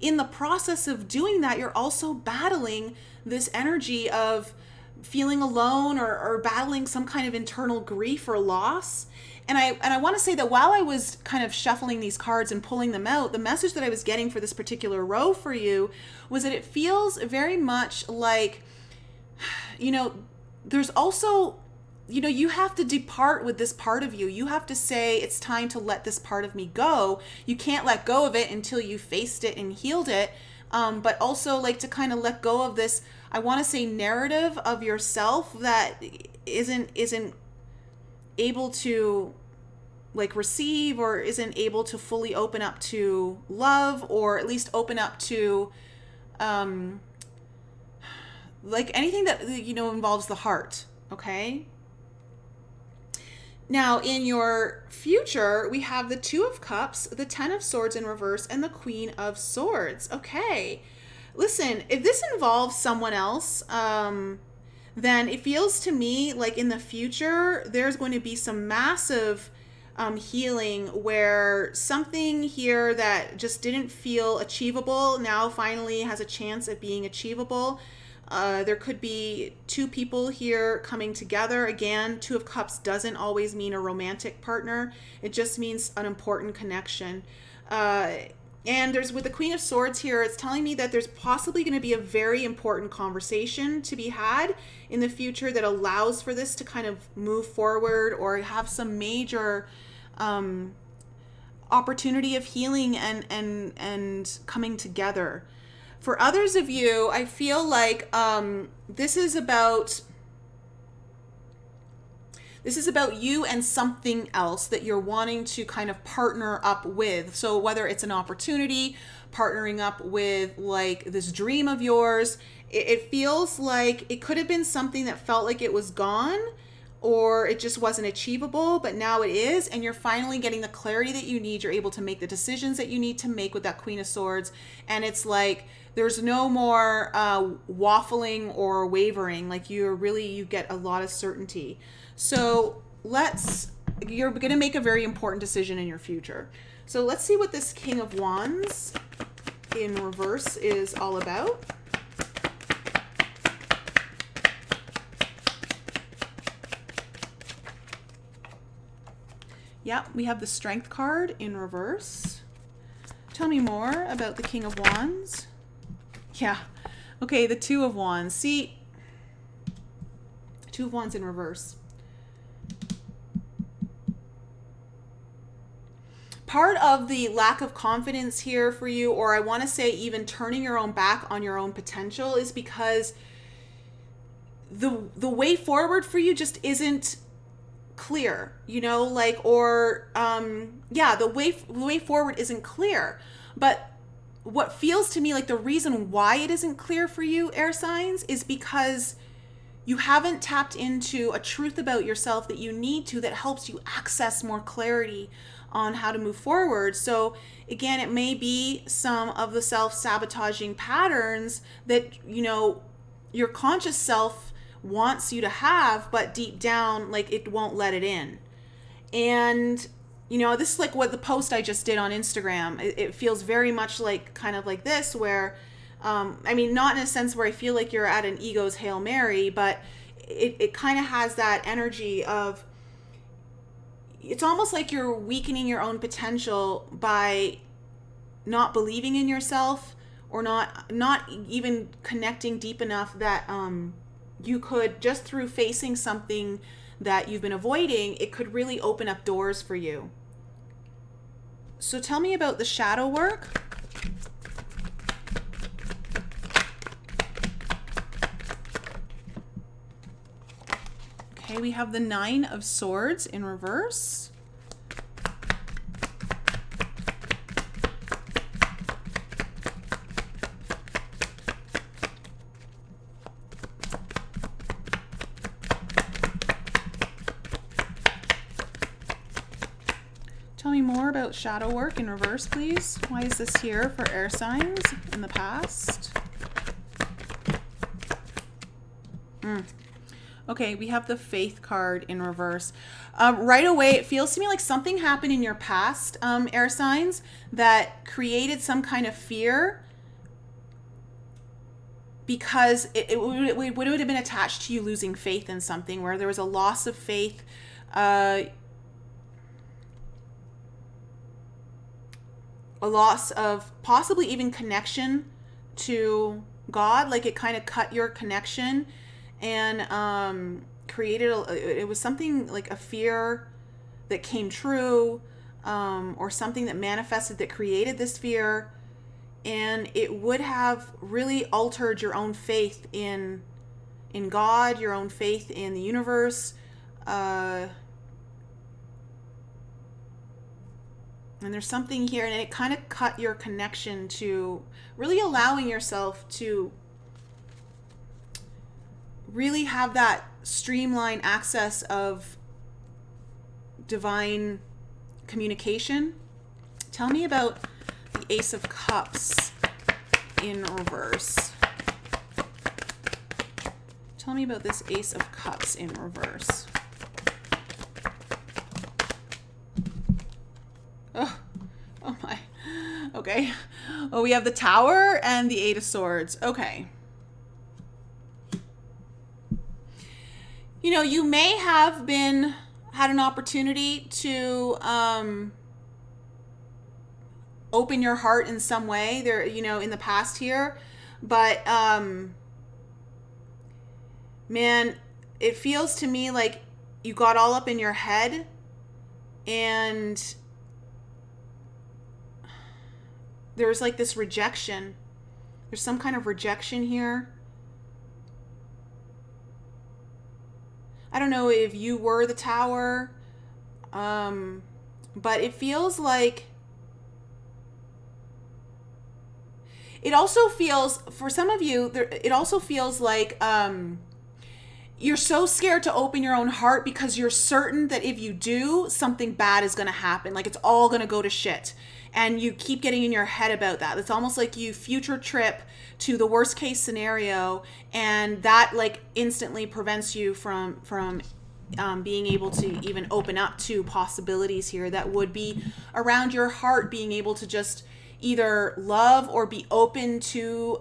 in the process of doing that, you're also battling this energy of feeling alone, or battling some kind of internal grief or loss. And I want to say that while I was kind of shuffling these cards and pulling them out, the message that I was getting for this particular row for you was that it feels very much like, there's also, you have to depart with this part of you. You have to say, it's time to let this part of me go. You can't let go of it until you faced it and healed it. But also like to kind of let go of this, I want to say, narrative of yourself that isn't able to like receive, or isn't able to fully open up to love, or at least open up to like anything that involves the heart. Okay. Now, in your future, we have the Two of Cups, the Ten of Swords in reverse, and the Queen of Swords. Okay. Listen, if this involves someone else, then it feels to me like in the future, there's going to be some massive healing, where something here that just didn't feel achievable now finally has a chance at being achievable. There could be two people here coming together. Again, Two of Cups doesn't always mean a romantic partner. It just means an important connection. And there's, with the Queen of Swords here, it's telling me that there's possibly going to be a very important conversation to be had in the future that allows for this to kind of move forward, or have some major opportunity of healing and coming together. For others of you, I feel like this is about you and something else that you're wanting to kind of partner up with. So whether it's an opportunity, partnering up with like this dream of yours, it feels like it could have been something that felt like it was gone, or it just wasn't achievable, but now it is, and you're finally getting the clarity that you need. You're able to make the decisions that you need to make with that Queen of Swords, and it's like there's no more waffling or wavering. Like you get a lot of certainty. So you're going to make a very important decision in your future. So let's see what this King of Wands in reverse is all about. Yeah, we have the Strength card in reverse. Tell me more about the King of Wands. Yeah. Okay, the Two of Wands. See, Two of Wands in reverse. Part of the lack of confidence here for you, or I want to say even turning your own back on your own potential, is because the way forward for you just isn't clear, the way forward isn't clear. But what feels to me like the reason why it isn't clear for you, air signs, is because you haven't tapped into a truth about yourself that you need to, that helps you access more clarity on how to move forward. So again, it may be some of the self-sabotaging patterns that your conscious self wants you to have, but deep down, like, it won't let it in. And this is like what the post I just did on Instagram. It feels very much like kind of like this, where not in a sense where I feel like you're at an ego's Hail Mary, but it kind of has that energy of, it's almost like you're weakening your own potential by not believing in yourself, or not even connecting deep enough that you could, just through facing something that you've been avoiding, it could really open up doors for you. So tell me about the shadow work. Okay, we have the Nine of Swords in reverse. more about shadow work in reverse, please. Why is this here for air signs in the past? Okay, we have the Faith card in reverse. Right away, it feels to me like something happened in your past, air signs, that created some kind of fear because it would have been attached to you losing faith in something, where there was a loss of faith. A loss of possibly even connection to God, like it kind of cut your connection and created it was something like a fear that came true, or something that manifested that created this fear, and it would have really altered your own faith in God, your own faith in the universe, and there's something here, and it kind of cut your connection to really allowing yourself to really have that streamlined access of divine communication. Tell me about the Ace of Cups in reverse. Tell me about this Ace of Cups in reverse. Oh my. Okay. Oh, we have the Tower and the Eight of Swords. Okay. You know, you may have had an opportunity to open your heart in some way there, you know, in the past here, but man, it feels to me like you got all up in your head, and there's like this rejection. There's some kind of rejection here. I don't know if you were the Tower, but it feels like, it also feels, for some of you, it also feels like you're so scared to open your own heart because you're certain that if you do, something bad is going to happen. Like it's all going to go to shit. And you keep getting in your head about that. It's almost like you future trip to the worst case scenario, and that like instantly prevents you from being able to even open up to possibilities here that would be around your heart being able to just either love or be open to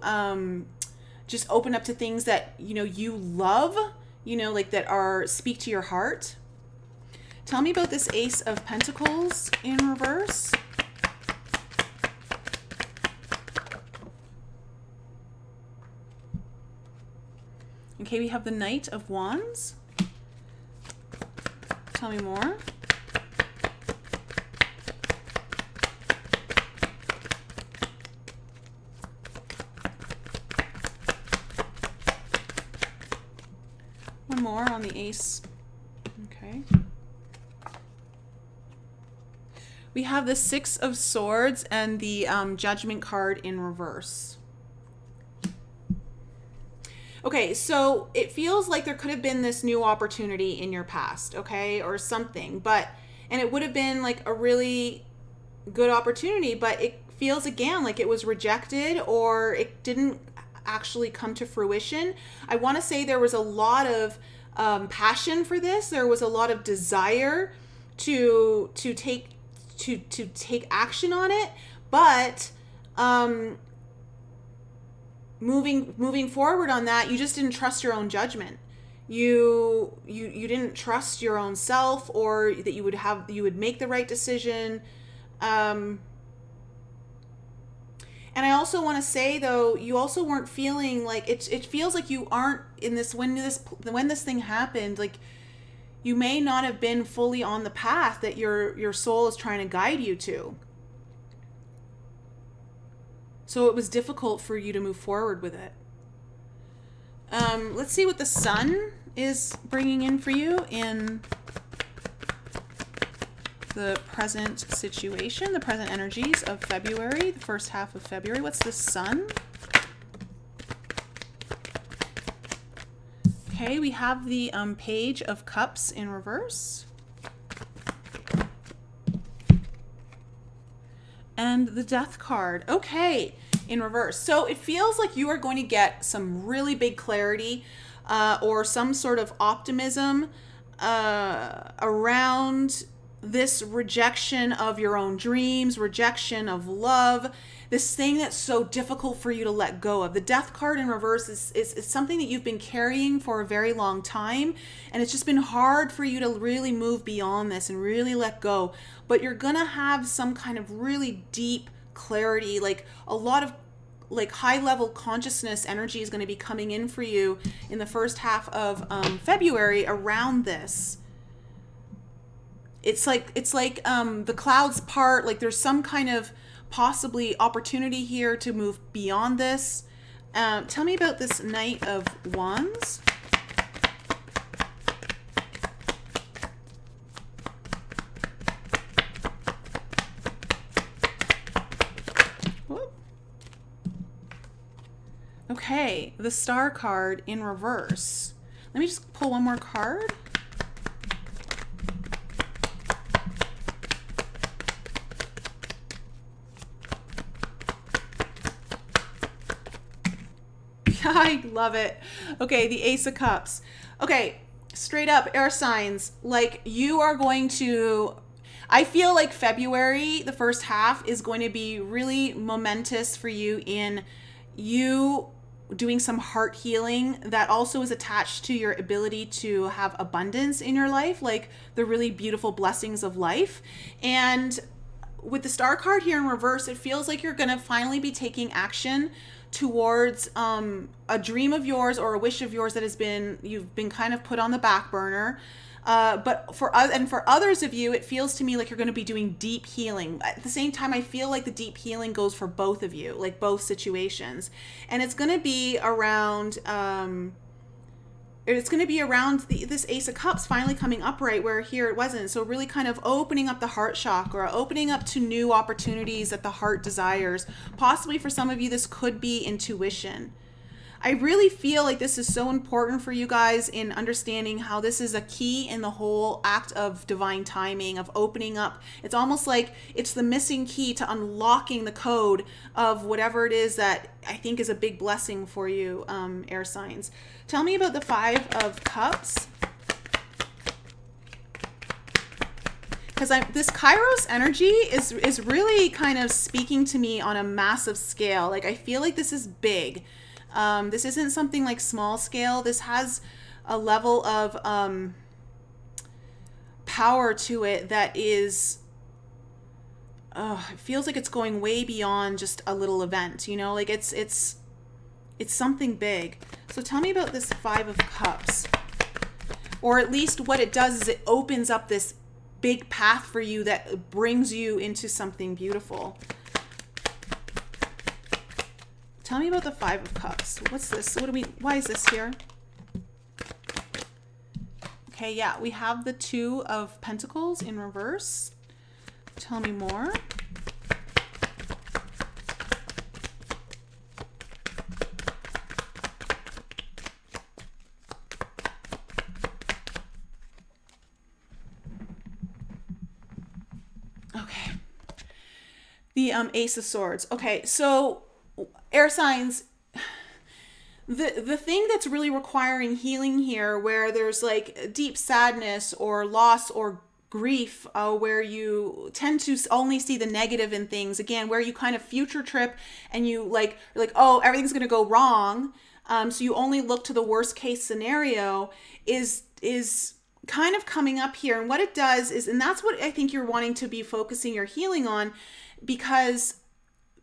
just open up to things that, you know, you love, you know, like that are speak to your heart. Tell me about this Ace of Pentacles in reverse. Okay, we have the Knight of Wands. Tell me more. One more on the Ace. Okay. We have the Six of Swords and the Judgment card in reverse. Okay, so it feels like there could have been this new opportunity in your past, okay, or something, and it would have been like a really good opportunity, but it feels again like it was rejected or it didn't actually come to fruition. I want to say there was a lot of passion for this. There was a lot of desire to take action on it, but moving forward on that, you just didn't trust your own judgment. You didn't trust your own self, or that you would make the right decision. And I also want to say though, you also weren't feeling like it feels like you aren't in this when this thing happened, like you may not have been fully on the path that your soul is trying to guide you to. So it was difficult for you to move forward with it. Let's see what the Sun is bringing in for you in the present situation, the present energies of February, the first half of February. What's the Sun? Okay, we have the Page of Cups in reverse. and the Death card. Okay, in reverse. So it feels like you are going to get some really big clarity or some sort of optimism around this rejection of your own dreams, rejection of love, this thing that's so difficult for you to let go of. The Death card in reverse is something that you've been carrying for a very long time, and it's just been hard for you to really move beyond this and really let go. But you're gonna have some kind of really deep clarity, like a lot of like high level consciousness energy is going to be coming in for you in the first half of February around this. It's like the clouds part, like there's some kind of possibly opportunity here to move beyond this. Tell me about this Knight of Wands. Okay, the Star card in reverse. Let me just pull one more card. I love it. Okay, the Ace of Cups. Okay, straight up, air signs, like you are going to, I feel like February, the first half, is going to be really momentous for you in you doing some heart healing that also is attached to your ability to have abundance in your life, like the really beautiful blessings of life. And with the Star card here in reverse, it feels like you're going to finally be taking action towards a dream of yours or a wish of yours that you've been kind of put on the back burner. But for others of you, it feels to me like you're going to be doing deep healing. At the same time, I feel like the deep healing goes for both of you, like both situations. And it's going to be around, this Ace of Cups finally coming upright where here it wasn't. So really kind of opening up the heart chakra, opening up to new opportunities that the heart desires. Possibly for some of you, this could be intuition. I really feel like this is so important for you guys in understanding how this is a key in the whole act of divine timing, of opening up. It's almost like it's the missing key to unlocking the code of whatever it is that I think is a big blessing for you, air signs. Tell me about the Five of Cups. Because this Kairos energy is really kind of speaking to me on a massive scale. Like I feel like this is big. This isn't something like small scale. This has a level of power to it that is, it feels like it's going way beyond just a little event, you know, like it's something big. So tell me about this Five of Cups, or at least what it does is it opens up this big path for you that brings you into something beautiful. Tell me about the Five of Cups. What's this? Why is this here? Okay, yeah, we have the Two of Pentacles in reverse. Tell me more. Okay. The Ace of Swords. Okay, so air signs, the thing that's really requiring healing here, where there's like deep sadness or loss or grief, where you tend to only see the negative in things, again, where you kind of future trip and you're like, oh, everything's going to go wrong. So you only look to the worst case scenario is kind of coming up here. And what it does is, and that's what I think you're wanting to be focusing your healing on, because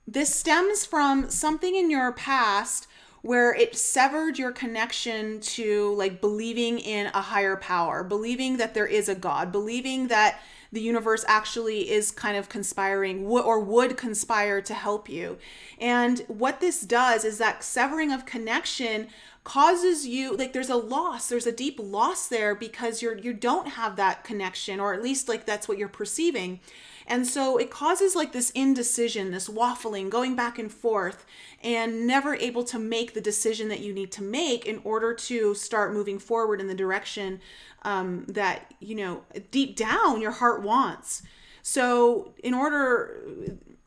this stems from something in your past where it severed your connection to like believing in a higher power, believing that there is a God, believing that the universe actually is kind of conspiring or would conspire to help you. And what this does is that severing of connection causes you, like there's a deep loss there because you don't have that connection, or at least like that's what you're perceiving. And so it causes like this indecision, this waffling, going back and forth, and never able to make the decision that you need to make in order to start moving forward in the direction that, you know, deep down your heart wants. So in order,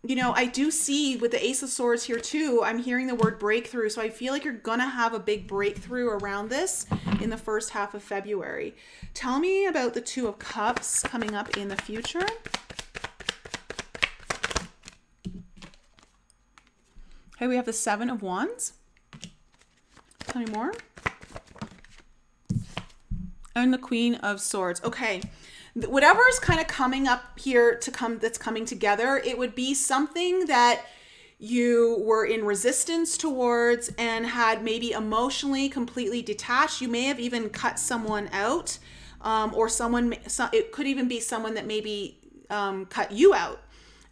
I do see with the Ace of Swords here too, I'm hearing the word breakthrough. So I feel like you're going to have a big breakthrough around this in the first half of February. Tell me about the Two of Cups coming up in the future. Okay, we have the Seven of Wands. Tell me more. And the Queen of Swords. Okay. Whatever is kind of coming up here that's coming together, it would be something that you were in resistance towards and had maybe emotionally completely detached. You may have even cut someone out, or it could even be someone that maybe cut you out.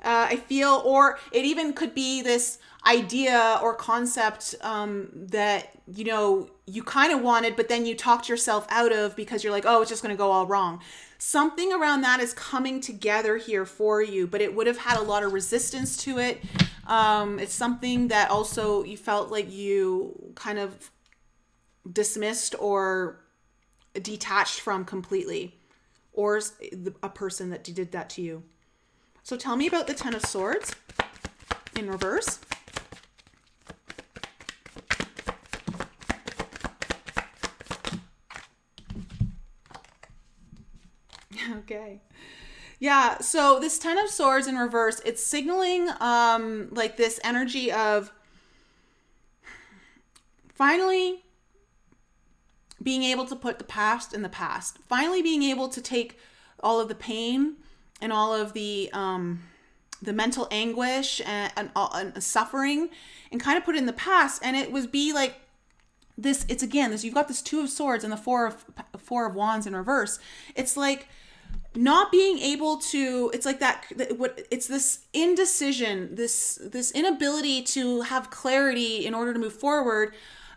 I feel, or it even could be this idea or concept that you kind of wanted, but then you talked yourself out of because you're like, oh, it's just going to go all wrong. Something around that is coming together here for you, but it would have had a lot of resistance to it. It's something that also you felt like you kind of dismissed or detached from completely, or a person that did that to you. So tell me about the Ten of Swords in reverse. Okay. Yeah, so this Ten of Swords in reverse, it's signaling like this energy of finally being able to put the past in the past. Finally being able to take all of the pain and all of the mental anguish and suffering and kind of put it in the past. And it would be like this, it's again, this, you've got this Two of Swords and the Four of Wands in reverse. It's like not being able to, it's like that, it's this indecision, this inability to have clarity in order to move forward,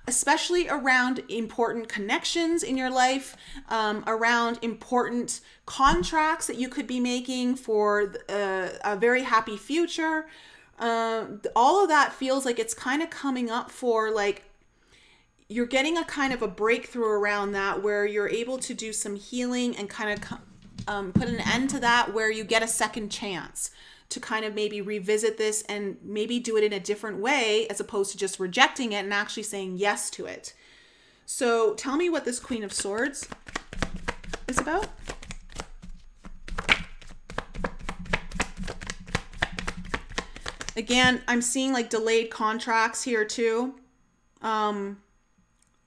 especially around important connections in your life, around important contracts that you could be making for a very happy future. All of that feels like it's kind of coming up for like, you're getting a kind of a breakthrough around that where you're able to do some healing and kind of put an end to that, where you get a second chance to kind of maybe revisit this and maybe do it in a different way as opposed to just rejecting it and actually saying yes to it. So tell me what this Queen of Swords is about. Again, I'm seeing like delayed contracts here too,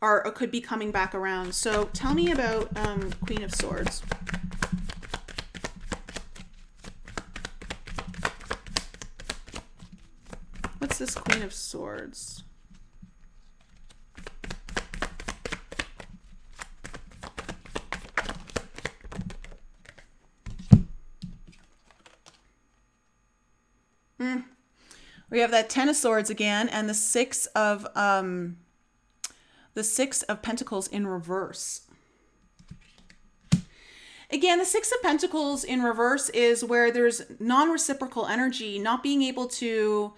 or could be coming back around. So tell me about Queen of Swords. What's this Queen of Swords? We have that Ten of Swords again, and the Six of Pentacles in reverse. Again, the Six of Pentacles in reverse is where there's non-reciprocal energy, not being able to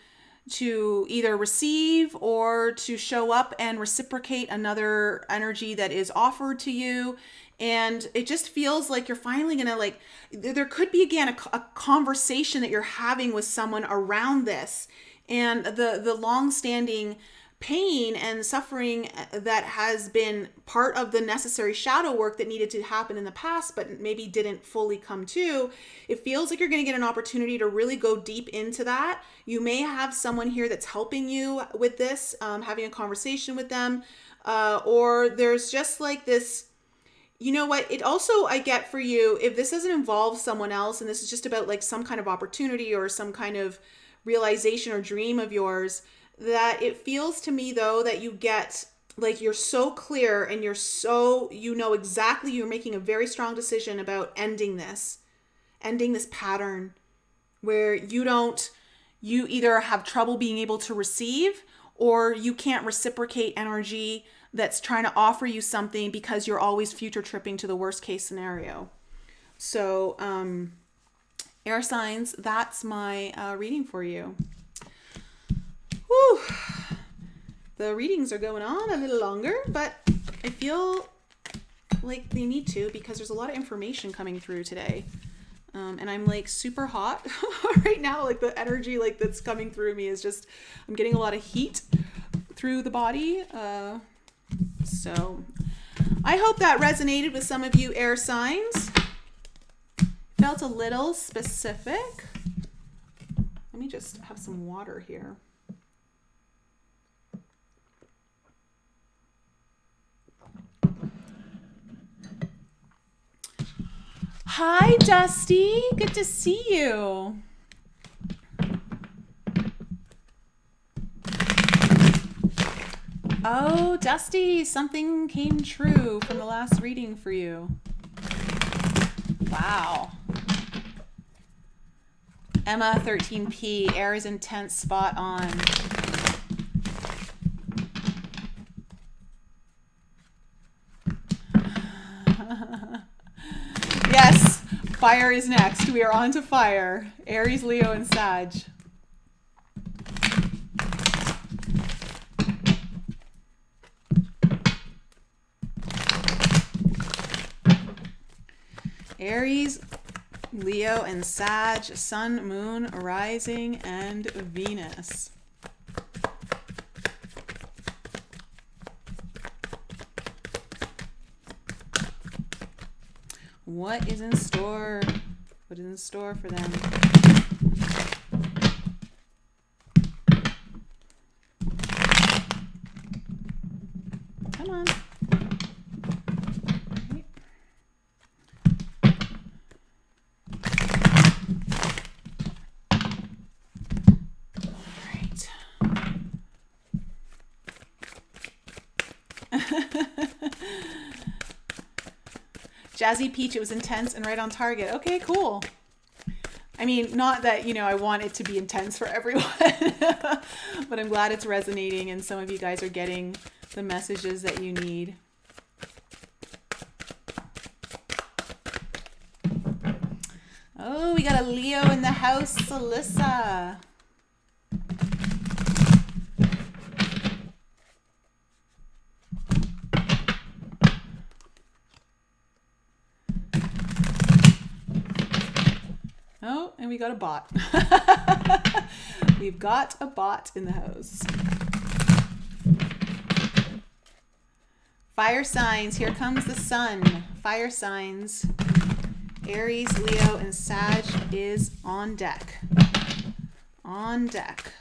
either receive or to show up and reciprocate another energy that is offered to you. And it just feels like you're finally going to like, there could be again a conversation that you're having with someone around this, and the long-standing pain and suffering that has been part of the necessary shadow work that needed to happen in the past, but maybe didn't fully come to. It feels like you're going to get an opportunity to really go deep into that. You may have someone here that's helping you with this, having a conversation with them, or there's just like this, you know what, it also, I get for you, if this doesn't involve someone else and this is just about like some kind of opportunity or some kind of realization or dream of yours, that it feels to me though that you get like, you're so clear and you know exactly, you're making a very strong decision about ending this pattern where you either have trouble being able to receive, or you can't reciprocate energy that's trying to offer you something because you're always future tripping to the worst case scenario. So air signs, that's my reading for you. Whew. The readings are going on a little longer, but I feel like they need to, because there's a lot of information coming through today. And I'm like super hot right now. Like the energy like that's coming through me is just, I'm getting a lot of heat through the body. So I hope that resonated with some of you air signs. Felt a little specific. Let me just have some water here. Hi, Dusty. Good to see you. Oh, Dusty, something came true from the last reading for you. Wow. Emma 13P, air is intense, spot on. Yes, fire is next. We are on to fire. Aries, Leo, and Sag. Aries, Leo, and Sag, Sun, Moon, Rising, and Venus. What is in store? What is in store for them? Come on. Jazzy Peach, it was intense and right on target. Okay, cool. I mean, not that, you know, I want it to be intense for everyone, but I'm glad it's resonating and some of you guys are getting the messages that you need. Oh, we got a Leo in the house, Alyssa. Oh, and we got a bot. We've got a bot in the house. Fire signs, here comes the sun. Fire signs. Aries, Leo, and Sag is on deck. On deck.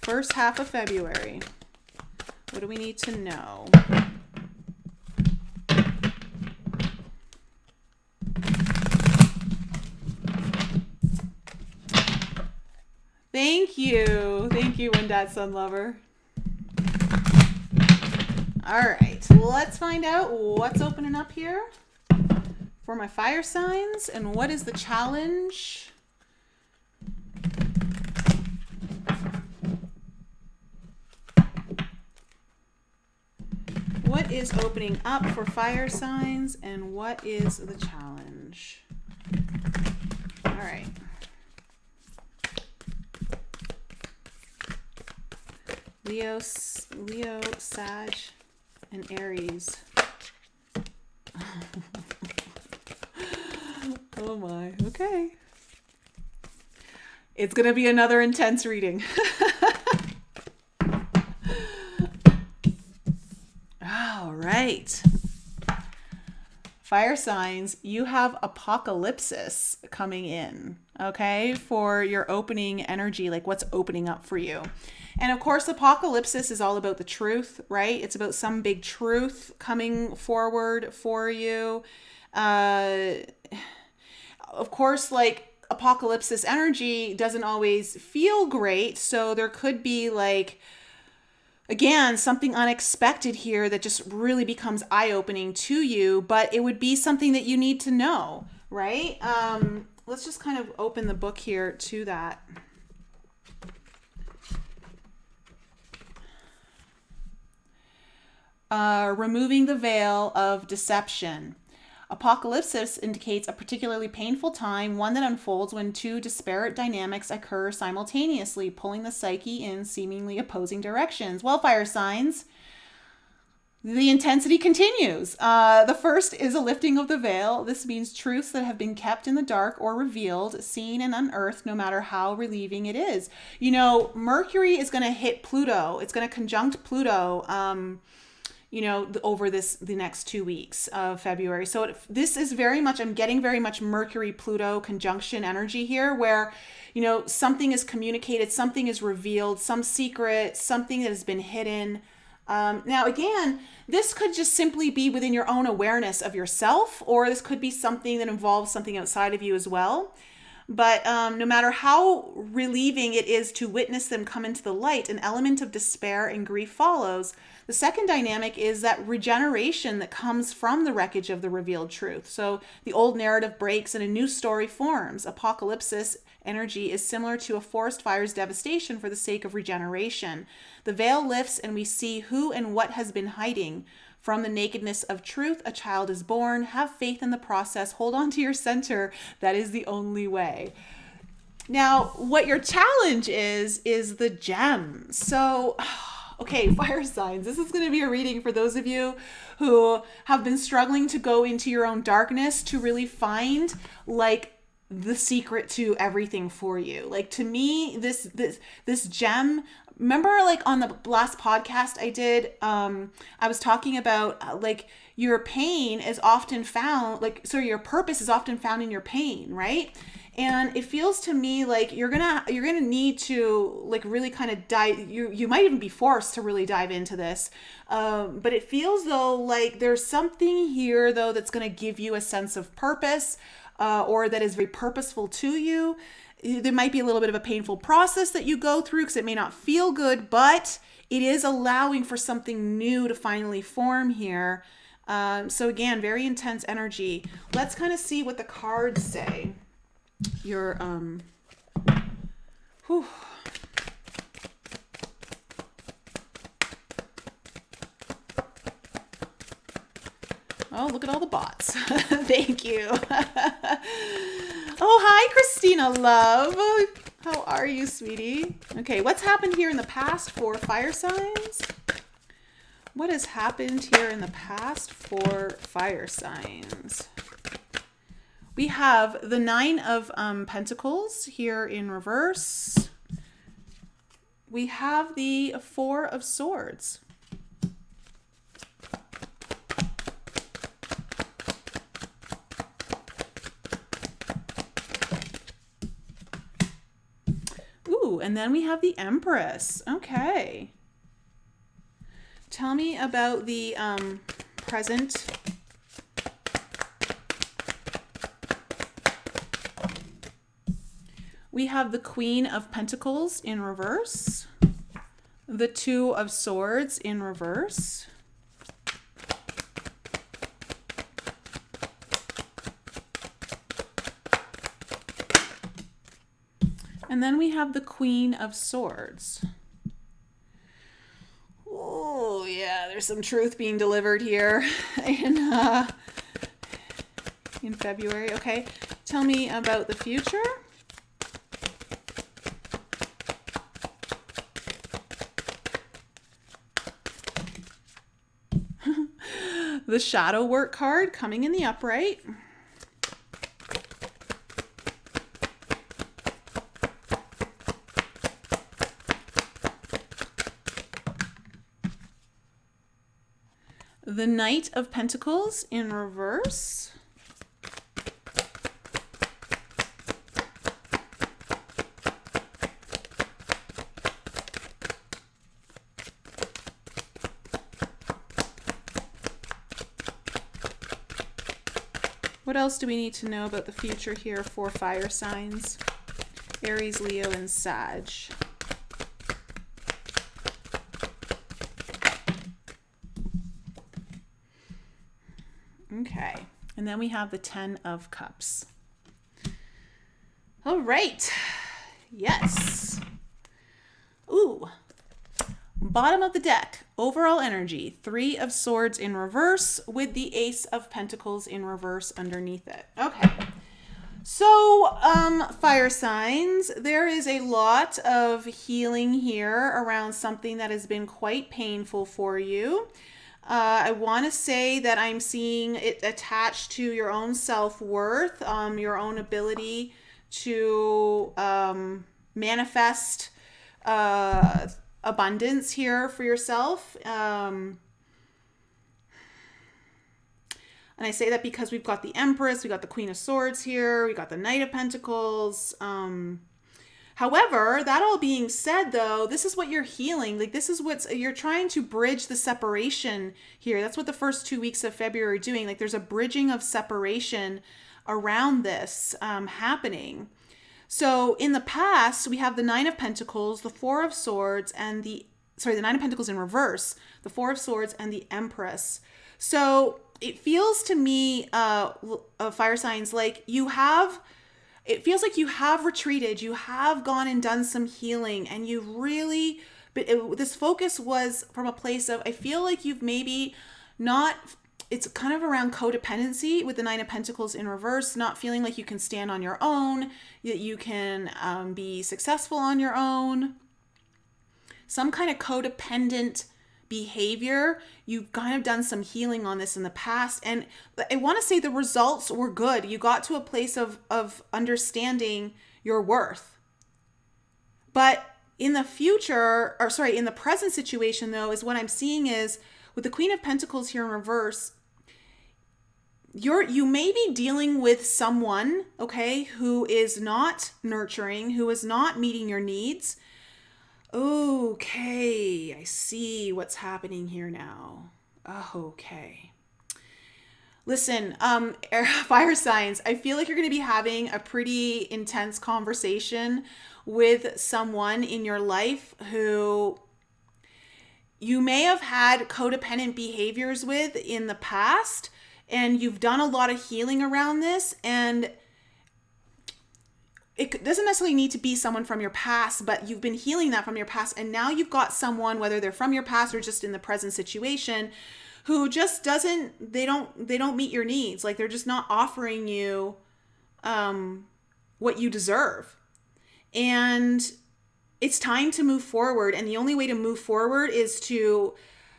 First half of February. What do we need to know? Thank you. Thank you, Wendat Sun Lover. All right, let's find out what's opening up here for my fire signs and what is the challenge. What is opening up for fire signs and what is the challenge? All right. Leo, Sag, and Aries. Oh my, okay. It's going to be another intense reading. All right. Fire signs, you have apocalypsis coming in, okay, for your opening energy, like what's opening up for you. And of course, apocalypsis is all about the truth, right? It's about some big truth coming forward for you. Of course, like apocalypsis energy doesn't always feel great. So there could be like, again, something unexpected here that just really becomes eye-opening to you, but it would be something that you need to know, right? Let's just kind of open the book here to that. Removing the veil of deception. Apocalypsis indicates a particularly painful time, one that unfolds when two disparate dynamics occur simultaneously, pulling the psyche in seemingly opposing directions. Well, fire signs, the intensity continues. The first is a lifting of the veil. This means truths that have been kept in the dark or revealed, seen and unearthed, no matter how relieving it is. You know, Mercury is going to hit Pluto. It's going to conjunct Pluto, over the next 2 weeks of February. So this is very much, I'm getting very much Mercury-Pluto conjunction energy here, where, something is communicated, something is revealed, some secret, something that has been hidden. Now, again, this could just simply be within your own awareness of yourself, or this could be something that involves something outside of you as well. But no matter how relieving it is to witness them come into the light, an element of despair and grief follows. The second dynamic is that regeneration that comes from the wreckage of the revealed truth. So the old narrative breaks and a new story forms. Apocalypsis energy is similar to a forest fire's devastation for the sake of regeneration. The veil lifts and we see who and what has been hiding. From the nakedness of truth, a child is born. Have faith in the process. Hold on to your center. That is the only way. Now, what your challenge is the gem. So, okay, fire signs. This is going to be a reading for those of you who have been struggling to go into your own darkness to really find the secret to everything for you. To me, this gem. Remember, on the last podcast I did, I was talking about your pain is often found, your purpose is often found in your pain, right? And it feels to me like you're gonna need to really kind of dive. You might even be forced to really dive into this, but it feels though there's something here though that's gonna give you a sense of purpose, or that is very purposeful to you. There might be a little bit of a painful process that you go through because it may not feel good, but it is allowing for something new to finally form here. So again, very intense energy. Let's kind of see what the cards say. Whew. Oh, look at all the bots. Thank you. Oh, hi, Christina, love. How are you, sweetie? Okay, what's happened here in the past for fire signs? What has happened here in the past for fire signs? We have the Nine of Pentacles here in reverse. We have the Four of Swords. Ooh, and then we have the Empress. Okay. Tell me about the present. We have the Queen of Pentacles in reverse. The Two of Swords in reverse. And then we have the Queen of Swords. Oh, yeah, there's some truth being delivered here in February. Okay, tell me about the future. The Shadow Work card coming in the upright. The Knight of Pentacles in reverse. What else do we need to know about the future here for fire signs? Aries, Leo, and Sag. Okay, and then we have the Ten of Cups. All right, yes. Ooh, bottom of the deck, overall energy, Three of Swords in reverse with the Ace of Pentacles in reverse underneath it. Okay, so fire signs, there is a lot of healing here around something that has been quite painful for you. I want to say that I'm seeing it attached to your own self-worth, your own ability to manifest abundance here for yourself. And I say that because we've got the Empress, we got the Queen of Swords here, we got the Knight of Pentacles. However, that all being said, though, this is what you're healing. Like, this is you're trying to bridge the separation here. That's what the first 2 weeks of February are doing. Like, there's a bridging of separation around this happening. So in the past, we have the Nine of Pentacles, the Four of Swords, and the Nine of Pentacles in reverse, the Four of Swords, and the Empress. So it feels to me, fire signs, like it feels like you have retreated, you have gone and done some healing, and you've really, this focus was from a place of, I feel like you've maybe not, it's kind of around codependency with the Nine of Pentacles in reverse, not feeling like you can stand on your own, that you can be successful on your own. Some kind of codependent behavior. You've kind of done some healing on this in the past. And I want to say the results were good. You got to a place of understanding your worth. But in the future, in the present situation though, is what I'm seeing is with the Queen of Pentacles here in reverse, you may be dealing with someone, okay, who is not nurturing, who is not meeting your needs. Okay, I see what's happening here now. Okay. Listen, fire signs, I feel like you're going to be having a pretty intense conversation with someone in your life who you may have had codependent behaviors with in the past, and you've done a lot of healing around this, and it doesn't necessarily need to be someone from your past, but you've been healing that from your past. And now you've got someone, whether they're from your past or just in the present situation, who just they don't meet your needs. Like, they're just not offering you what you deserve. And it's time to move forward. And the only way to move forward is to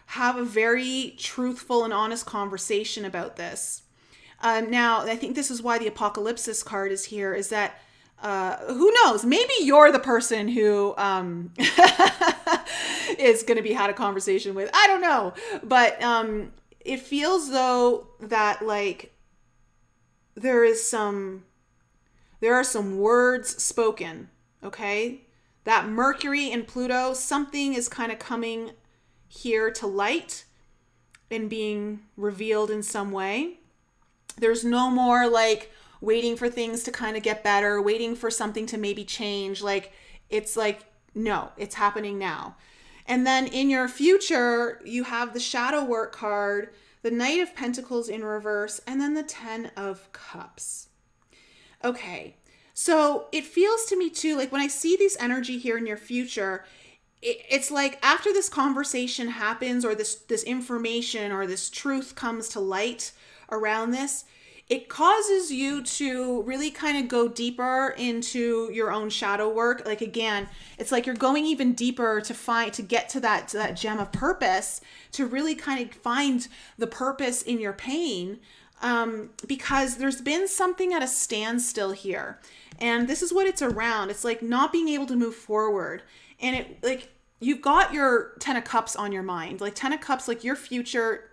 have a very truthful and honest conversation about this. Now, I think this is why the Apocalypsis card is here, is that who knows? Maybe you're the person who is going to be had a conversation with. I don't know. But it feels though that like there are some words spoken, okay? That Mercury and Pluto, something is kind of coming here to light and being revealed in some way. There's no more like waiting for things to kind of get better, waiting for something to maybe change. Like, it's like, no, it's happening now. And then in your future, you have the Shadow Work card, the Knight of Pentacles in reverse, and then the Ten of Cups. Okay, so it feels to me too, like when I see this energy here in your future, it's like after this conversation happens, or this information or this truth comes to light around this, it causes you to really kind of go deeper into your own shadow work. Like, again, it's like you're going even deeper to get to that gem of purpose, to really kind of find the purpose in your pain, because there's been something at a standstill here. And this is what it's around. It's like not being able to move forward. And it, like, you've got your Ten of Cups on your mind. Like, Ten of Cups, like your future,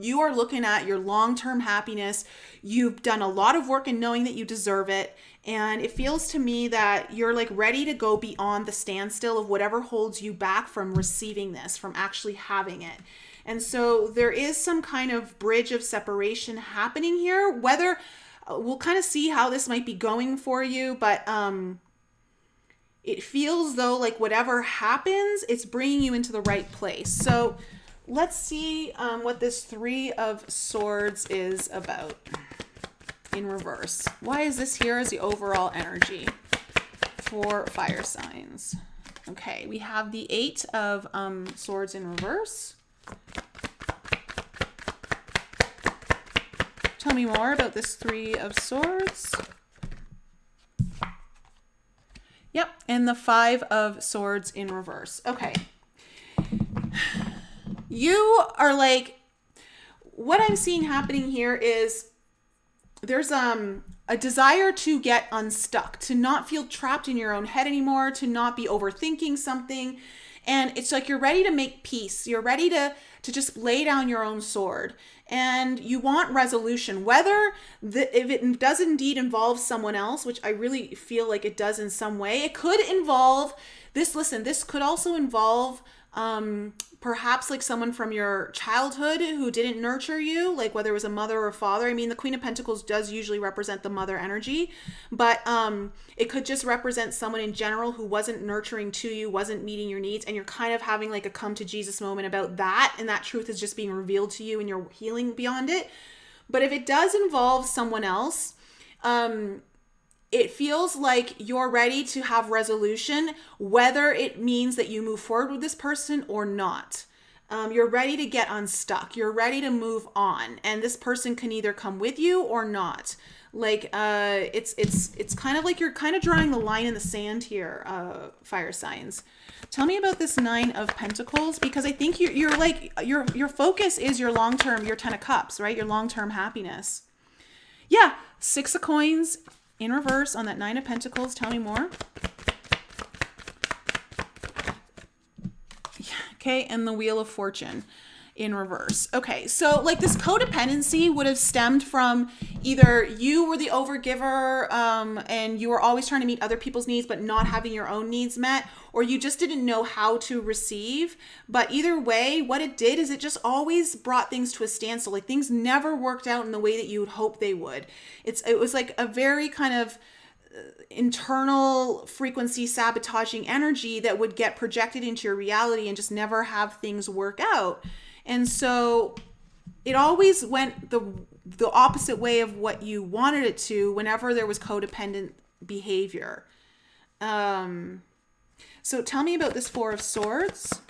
you are looking at your long-term happiness. You've done a lot of work in knowing that you deserve it. And it feels to me that you're like ready to go beyond the standstill of whatever holds you back from receiving this, from actually having it. And so there is some kind of bridge of separation happening here. Whether we'll kind of see how this might be going for you, but it feels though like whatever happens, it's bringing you into the right place. So let's see what this Three of Swords is about in reverse. Why is this here as the overall energy for fire signs? Okay, we have the Eight of Swords in reverse. Tell me more about this Three of Swords. Yep, and the Five of Swords in reverse. Okay. You are like, what I'm seeing happening here is there's a desire to get unstuck, to not feel trapped in your own head anymore, to not be overthinking something. And it's like you're ready to make peace. You're ready to just lay down your own sword. And you want resolution, whether if it does indeed involve someone else, which I really feel like it does in some way. It could involve this. Listen, this could also involve perhaps like someone from your childhood who didn't nurture you, like whether it was a mother or a father. I mean, the Queen of Pentacles does usually represent the mother energy, but it could just represent someone in general who wasn't nurturing to you, wasn't meeting your needs, and you're kind of having like a come to Jesus moment about that, and that truth is just being revealed to you and you're healing beyond it. But if it does involve someone else, it feels like you're ready to have resolution, whether it means that you move forward with this person or not. You're ready to get unstuck. You're ready to move on. And this person can either come with you or not. Like, it's kind of like you're kind of drawing the line in the sand here, fire signs. Tell me about this 9 of Pentacles, because I think you're like, your focus is your long-term, your 10 of Cups, right? Your long-term happiness. Yeah, 6 of Coins in reverse on that 9 of Pentacles. Tell me more. Okay, and the Wheel of Fortune in reverse. Okay, so like this codependency would have stemmed from either you were the overgiver and you were always trying to meet other people's needs but not having your own needs met, or you just didn't know how to receive. But either way, what it did is it just always brought things to a standstill. Like things never worked out in the way that you would hope they would. It was like a very kind of internal frequency sabotaging energy that would get projected into your reality and just never have things work out. And so it always went the opposite way of what you wanted it to whenever there was codependent behavior. So tell me about this 4 of Swords.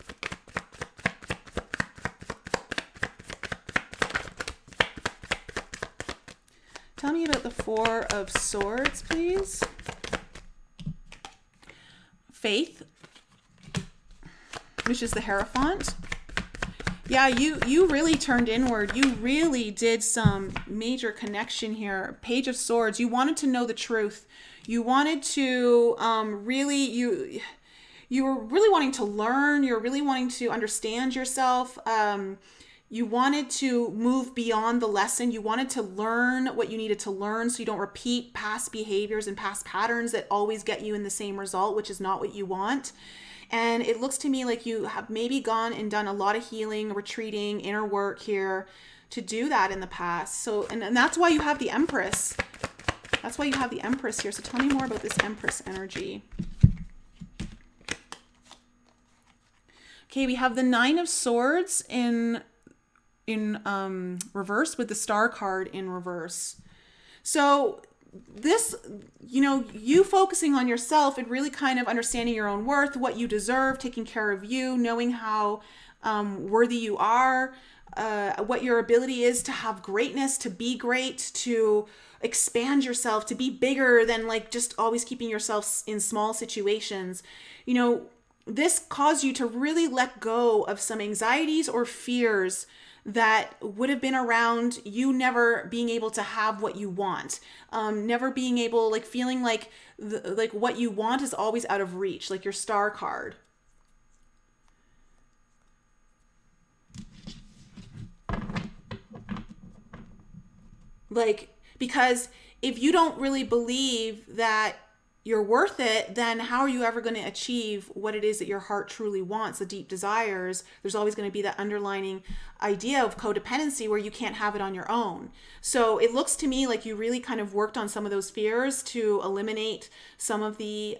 Tell me about the 4 of Swords, please. Faith, which is the Hierophant. Yeah, you really turned inward. You really did some major connection here. Page of Swords. You wanted to know the truth. You wanted to you were really wanting to learn. You're really wanting to understand yourself. You wanted to move beyond the lesson. You wanted to learn what you needed to learn so you don't repeat past behaviors and past patterns that always get you in the same result, which is not what you want. And it looks to me like you have maybe gone and done a lot of healing, retreating, inner work here to do that in the past. So, and that's why you have the Empress. That's why you have the Empress here. So tell me more about this Empress energy. Okay, we have the 9 of Swords in reverse with the Star card in reverse. So this, you focusing on yourself and really kind of understanding your own worth, what you deserve, taking care of you, knowing how worthy you are, what your ability is to have greatness, to be great, to expand yourself, to be bigger than like just always keeping yourself in small situations. This caused you to really let go of some anxieties or fears that would have been around you never being able to have what you want, never being able, like feeling like what you want is always out of reach, like your Star card. Like, because if you don't really believe that you're worth it, then how are you ever going to achieve what it is that your heart truly wants, the deep desires? There's always going to be that underlining idea of codependency where you can't have it on your own. So it looks to me like you really kind of worked on some of those fears to eliminate some of the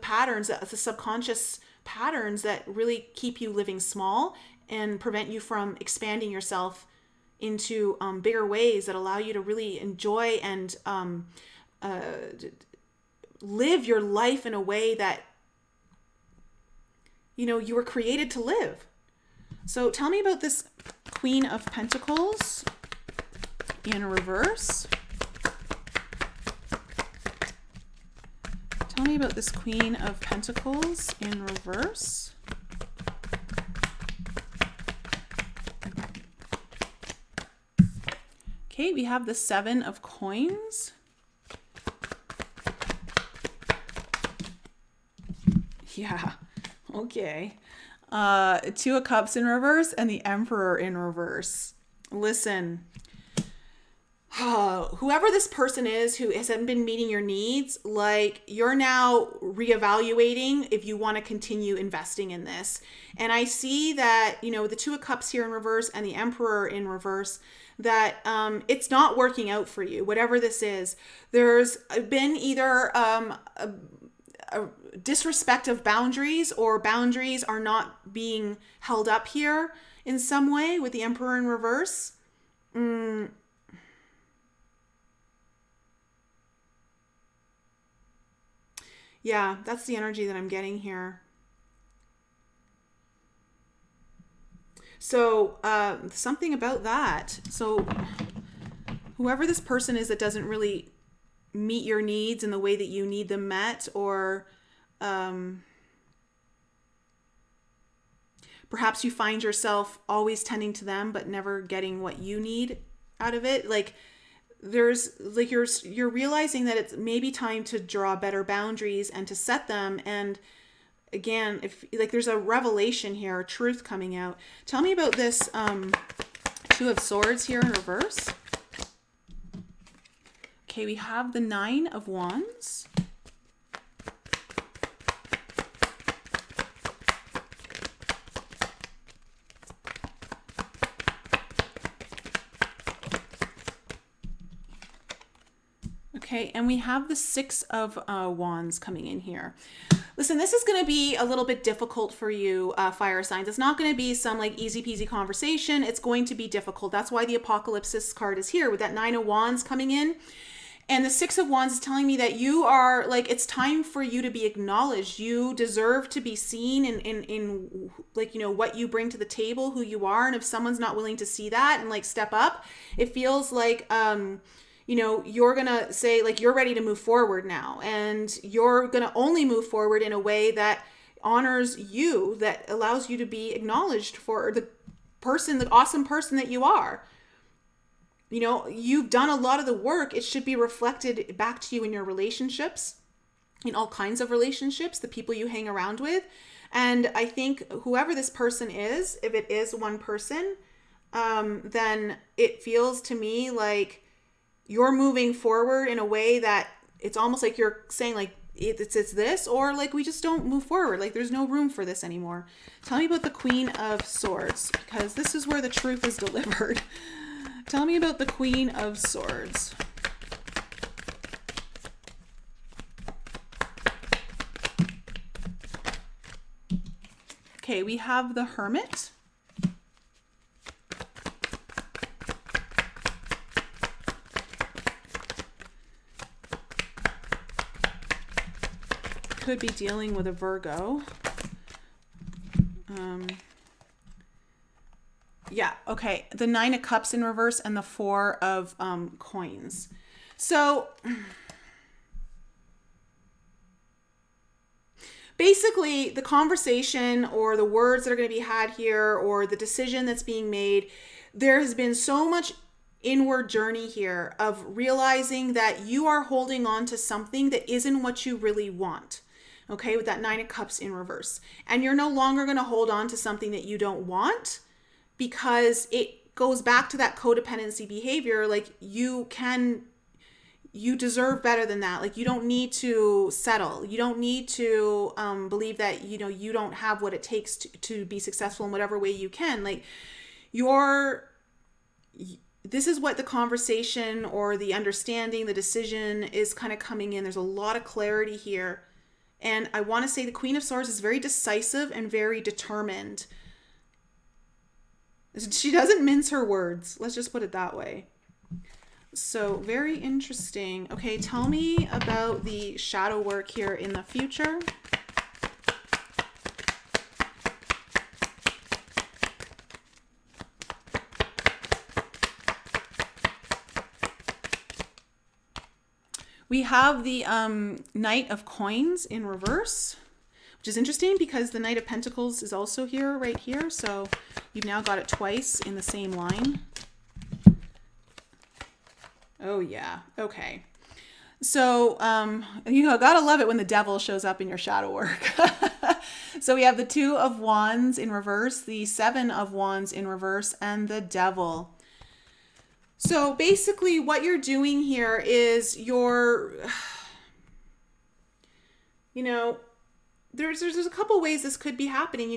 patterns, the subconscious patterns that really keep you living small and prevent you from expanding yourself into bigger ways that allow you to really enjoy and live your life in a way that you were created to live. So tell me about this Queen of Pentacles in reverse. Tell me about this Queen of Pentacles in reverse. Okay, we have the 7 of coins. Yeah, okay. 2 of cups in reverse and the Emperor in reverse. Listen, whoever this person is who hasn't been meeting your needs, like, you're now reevaluating if you want to continue investing in this. And I see that, you know, the 2 of cups here in reverse and the Emperor in reverse, that it's not working out for you, whatever this is. There's been either a disrespect of boundaries, or boundaries are not being held up here in some way with the Emperor in reverse. Yeah, that's the energy that I'm getting here. So something about that. So whoever this person is that doesn't really meet your needs in the way that you need them met, or perhaps you find yourself always tending to them but never getting what you need out of it. Like, there's like you're realizing that it's maybe time to draw better boundaries and to set them. And again, if like there's a revelation here, a truth coming out. Tell me about this 2 of Swords here in reverse. Okay, we have the 9 of Wands. Okay, and we have the 6 of Wands coming in here. Listen, this is going to be a little bit difficult for you, fire signs. It's not going to be some like easy peasy conversation. It's going to be difficult. That's why the Apocalypsis card is here with that 9 of Wands coming in. And the 6 of Wands is telling me that you are like, it's time for you to be acknowledged. You deserve to be seen in like, you know, what you bring to the table, who you are. And if someone's not willing to see that and like step up, it feels like, you know, you're going to say like, you're ready to move forward now. And you're going to only move forward in a way that honors you, that allows you to be acknowledged for the person, the awesome person that you are. You know, you've done a lot of the work. It should be reflected back to you in your relationships, in all kinds of relationships, the people you hang around with. And I think whoever this person is, if it is one person, then it feels to me like you're moving forward in a way that it's almost like you're saying like, it's this, or like we just don't move forward. Like there's no room for this anymore. Tell me about the Queen of Swords, because this is where the truth is delivered. Tell me about the Queen of Swords. Okay, we have the Hermit. Could be dealing with a Virgo. Yeah, okay. The 9 of Cups in reverse and the 4 of coins. So basically the conversation or the words that are going to be had here, or the decision that's being made, there has been so much inward journey here of realizing that you are holding on to something that isn't what you really want. Okay, with that 9 of Cups in reverse. And you're no longer going to hold on to something that you don't want, because it goes back to that codependency behavior. Like you deserve better than that. Like you don't need to settle. You don't need to believe that, you know, you don't have what it takes to be successful in whatever way you can. Like this is what the conversation or the understanding, the decision is kind of coming in. There's a lot of clarity here. And I want to say the Queen of Swords is very decisive and very determined. She doesn't mince her words. Let's just put it that way. So very interesting. Okay, tell me about the shadow work here in the future. We have the Knight of Coins in reverse, which is interesting because the Knight of Pentacles is also here, right here. So you've now got it twice in the same line. Oh, yeah. Okay. So, gotta love it when the devil shows up in your shadow work. So we have the Two of Wands in reverse, the Seven of Wands in reverse, and the Devil. So basically what you're doing here is there's a couple ways this could be happening.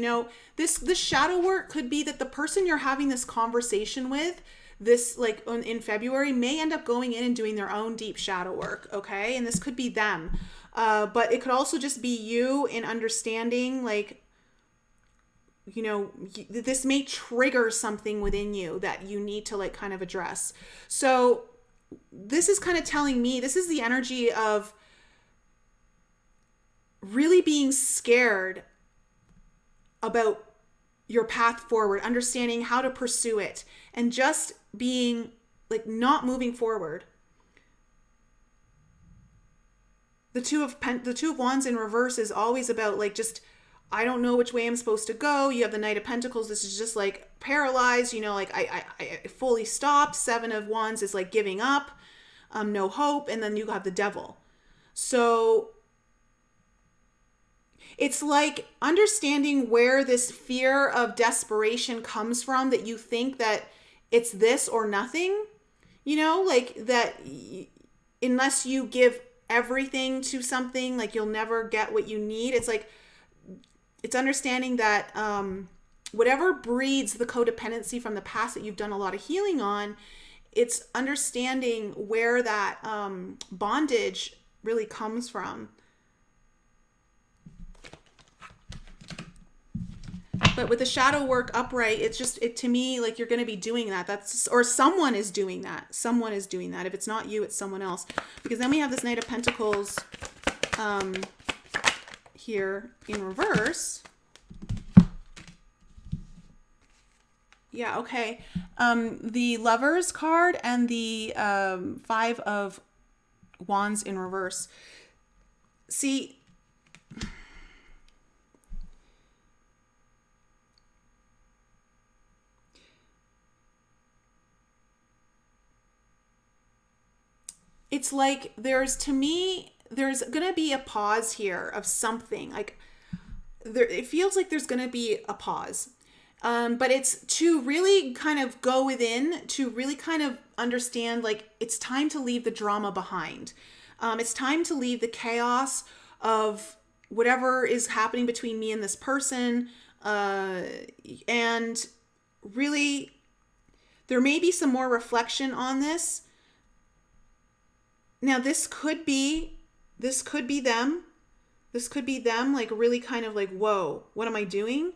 This shadow work could be that the person you're having this conversation with, this like in February, may end up going in and doing their own deep shadow work. Okay. And this could be them. But it could also just be you in understanding, like, this may trigger something within you that you need to like kind of address. So this is kind of telling me, this is the energy of really being scared about your path forward, understanding how to pursue it, and just being like not moving forward. The two of Wands in reverse is always about like, just, I don't know which way I'm supposed to go. You have the Knight of Pentacles. This is just like paralyzed, like I fully stopped. Seven of Wands is like giving up, no hope. And then you have the Devil. So it's like understanding where this fear of desperation comes from, that you think that it's this or nothing, like that unless you give everything to something, like you'll never get what you need. It's like, it's understanding that whatever breeds the codependency from the past that you've done a lot of healing on, it's understanding where that bondage really comes from. But with the shadow work upright, it's just, to me, like you're going to be doing that. Or someone is doing that. Someone is doing that. If it's not you, it's someone else. Because then we have this Knight of Pentacles here in reverse. Yeah, okay. The Lovers card and the Five of Wands in reverse. See, it's like there's going to be a pause here of something. Like it feels like there's going to be a pause. But it's to really kind of go within, to really kind of understand, like, it's time to leave the drama behind. It's time to leave the chaos of whatever is happening between me and this person. And really, there may be some more reflection on this. Now, this could be them. This could be them, like, really kind of like, whoa, what am I doing?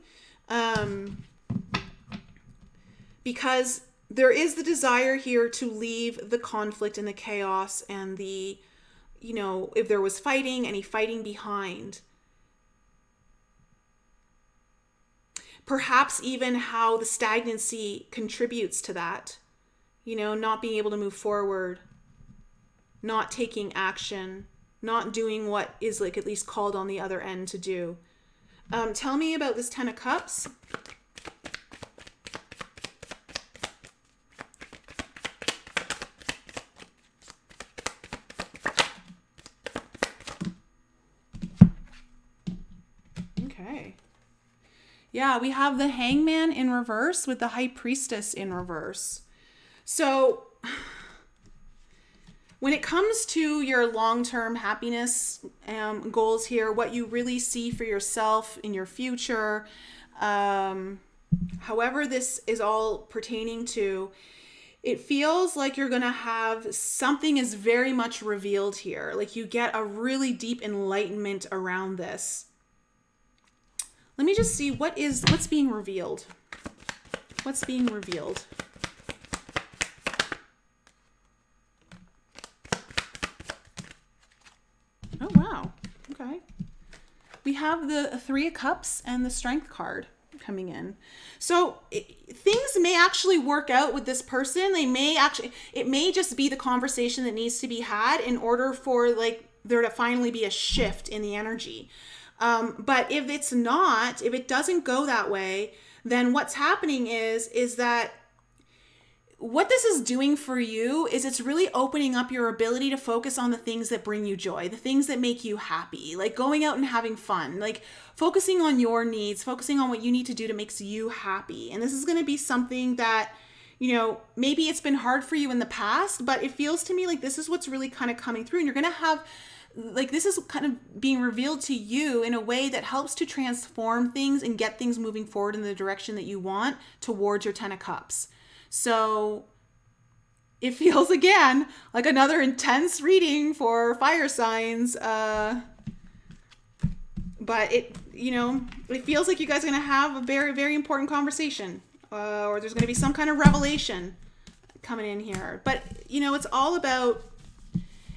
Because there is the desire here to leave the conflict and the chaos and the, if there was fighting, any fighting behind. Perhaps even how the stagnancy contributes to that, not being able to move forward, not taking action, not doing what is like at least called on the other end to do. Tell me about this Ten of Cups. Okay. Yeah, we have the Hangman in reverse with the High Priestess in reverse. So when it comes to your long-term happiness goals here, what you really see for yourself in your future, however this is all pertaining to, it feels like you're going to have something is very much revealed here. Like you get a really deep enlightenment around this. Let me just see what's being revealed. What's being revealed? Oh, wow. Okay. We have the Three of Cups and the Strength card coming in. So things may actually work out with this person. It may just be the conversation that needs to be had in order for like there to finally be a shift in the energy. But if it doesn't go that way, then what's happening is that what this is doing for you is it's really opening up your ability to focus on the things that bring you joy, the things that make you happy, like going out and having fun, like focusing on your needs, focusing on what you need to do to make you happy. And this is going to be something that, you know, maybe it's been hard for you in the past, but it feels to me like this is what's really kind of coming through. And you're going to have, like, this is kind of being revealed to you in a way that helps to transform things and get things moving forward in the direction that you want towards your 10 of Cups. So it feels, again, like another intense reading for fire signs. But it, you know, it feels like you guys are going to have a very, very important conversation. Or there's going to be some kind of revelation coming in here. But, you know, it's all about,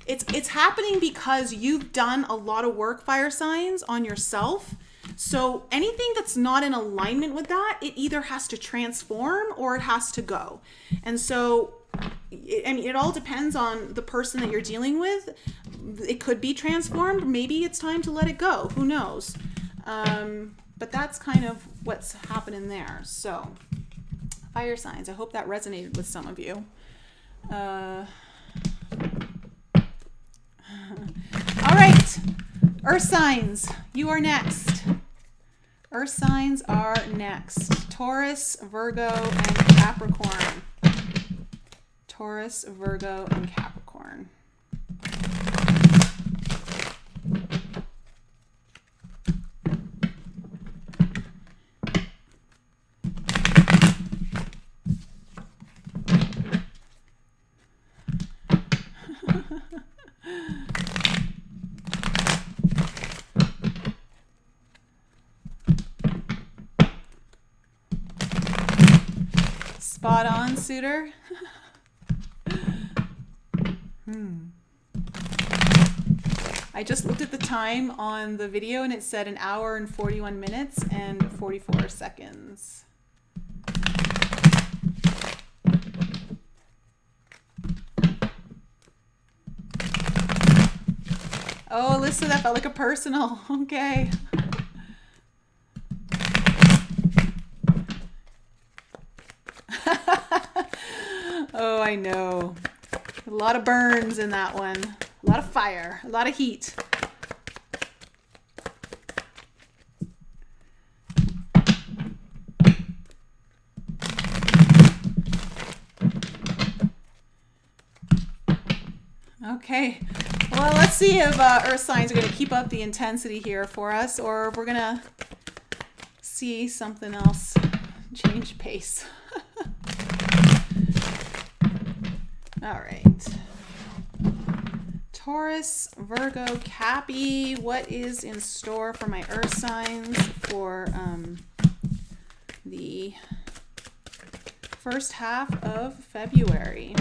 it's happening because you've done a lot of work, fire signs, on yourself. So anything that's not in alignment with that, it either has to transform or it has to go. And so, I mean, it all depends on the person that you're dealing with. It could be transformed. Maybe it's time to let it go. Who knows? But that's kind of what's happening there. So, fire signs. I hope that resonated with some of you. All right. Earth signs, you are next. Earth signs are next. Taurus, Virgo, and Capricorn. Taurus, Virgo, and Capricorn. Spot on, suitor. I just looked at the time on the video and it said 1 hour and 41 minutes and 44 seconds. Oh, Alyssa, that felt like a personal. Okay. Oh, I know. A lot of burns in that one. A lot of fire. A lot of heat. Okay. Well, let's see if Earth signs are going to keep up the intensity here for us, or if we're going to see something else change pace. All right. Taurus, Virgo, Cappy, what is in store for my Earth signs for the first half of February?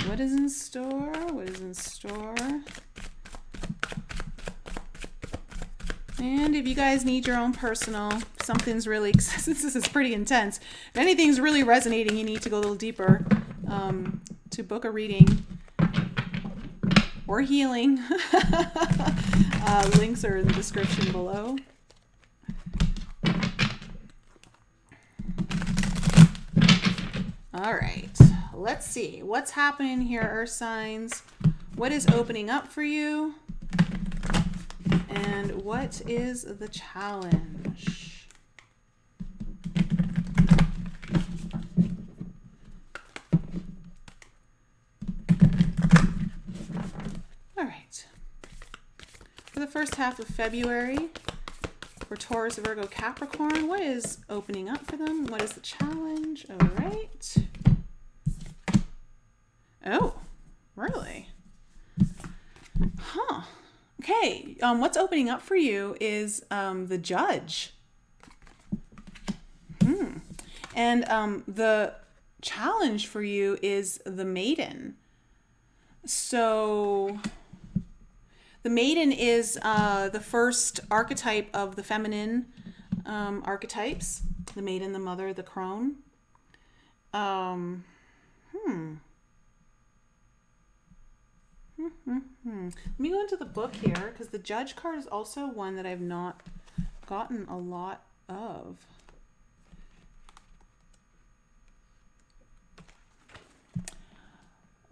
What is in store? What is in store? And if you guys need your own personal, something's really, this is pretty intense. If anything's really resonating, you need to go a little deeper to book a reading or healing. Links are in the description below. All right, let's see what's happening here, Earth signs. What is opening up for you? And what is the challenge? All right. For the first half of February, for Taurus, Virgo, Capricorn, what is opening up for them? What is the challenge? All right. Oh, really? Huh. Okay. What's opening up for you is the Judge. And the challenge for you is the Maiden. So The maiden is the first archetype of the feminine archetypes. The maiden, the mother, the crone. Let me go into the book here, because the Judge card is also one that I've not gotten a lot of.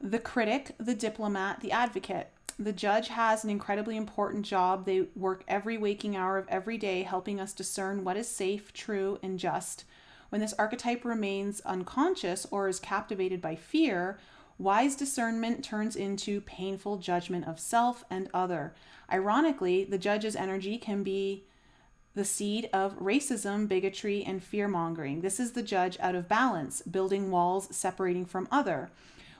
The critic, the diplomat, the advocate. The Judge has an incredibly important job. They work every waking hour of every day, helping us discern what is safe, true, and just. When this archetype remains unconscious or is captivated by fear, wise discernment turns into painful judgment of self and other. Ironically, the Judge's energy can be the seed of racism, bigotry, and fear-mongering. This is the Judge out of balance, building walls separating from other.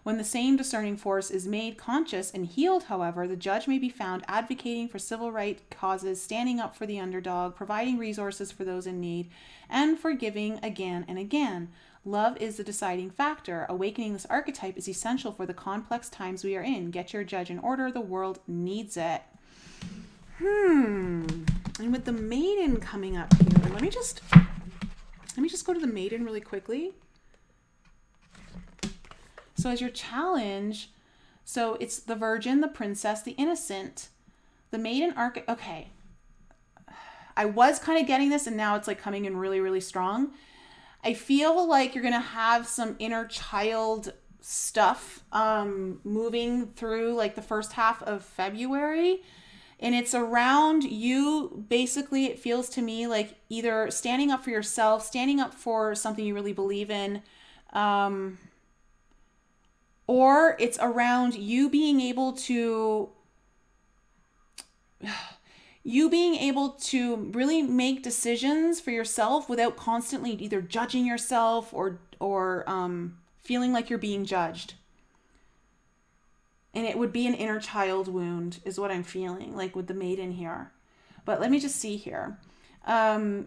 When the same discerning force is made conscious and healed, however, the Judge may be found advocating for civil rights causes, standing up for the underdog, providing resources for those in need, and forgiving again and again. Love is the deciding factor. Awakening this archetype is essential for the complex times we are in. Get your Judge in order. The world needs it. And with the maiden coming up here, let me just go to the maiden really quickly. So as your challenge, so it's the virgin, the princess, the innocent, the maiden archetype. Okay. I was kind of getting this, and now it's like coming in really, really strong. I feel like you're going to have some inner child stuff moving through like the first half of February. And it's around you. Basically, it feels to me like either standing up for yourself, standing up for something you really believe in, or it's around you being able to really make decisions for yourself without constantly either judging yourself or feeling like you're being judged. And it would be an inner child wound is what I'm feeling like with the maiden here. But let me just see here.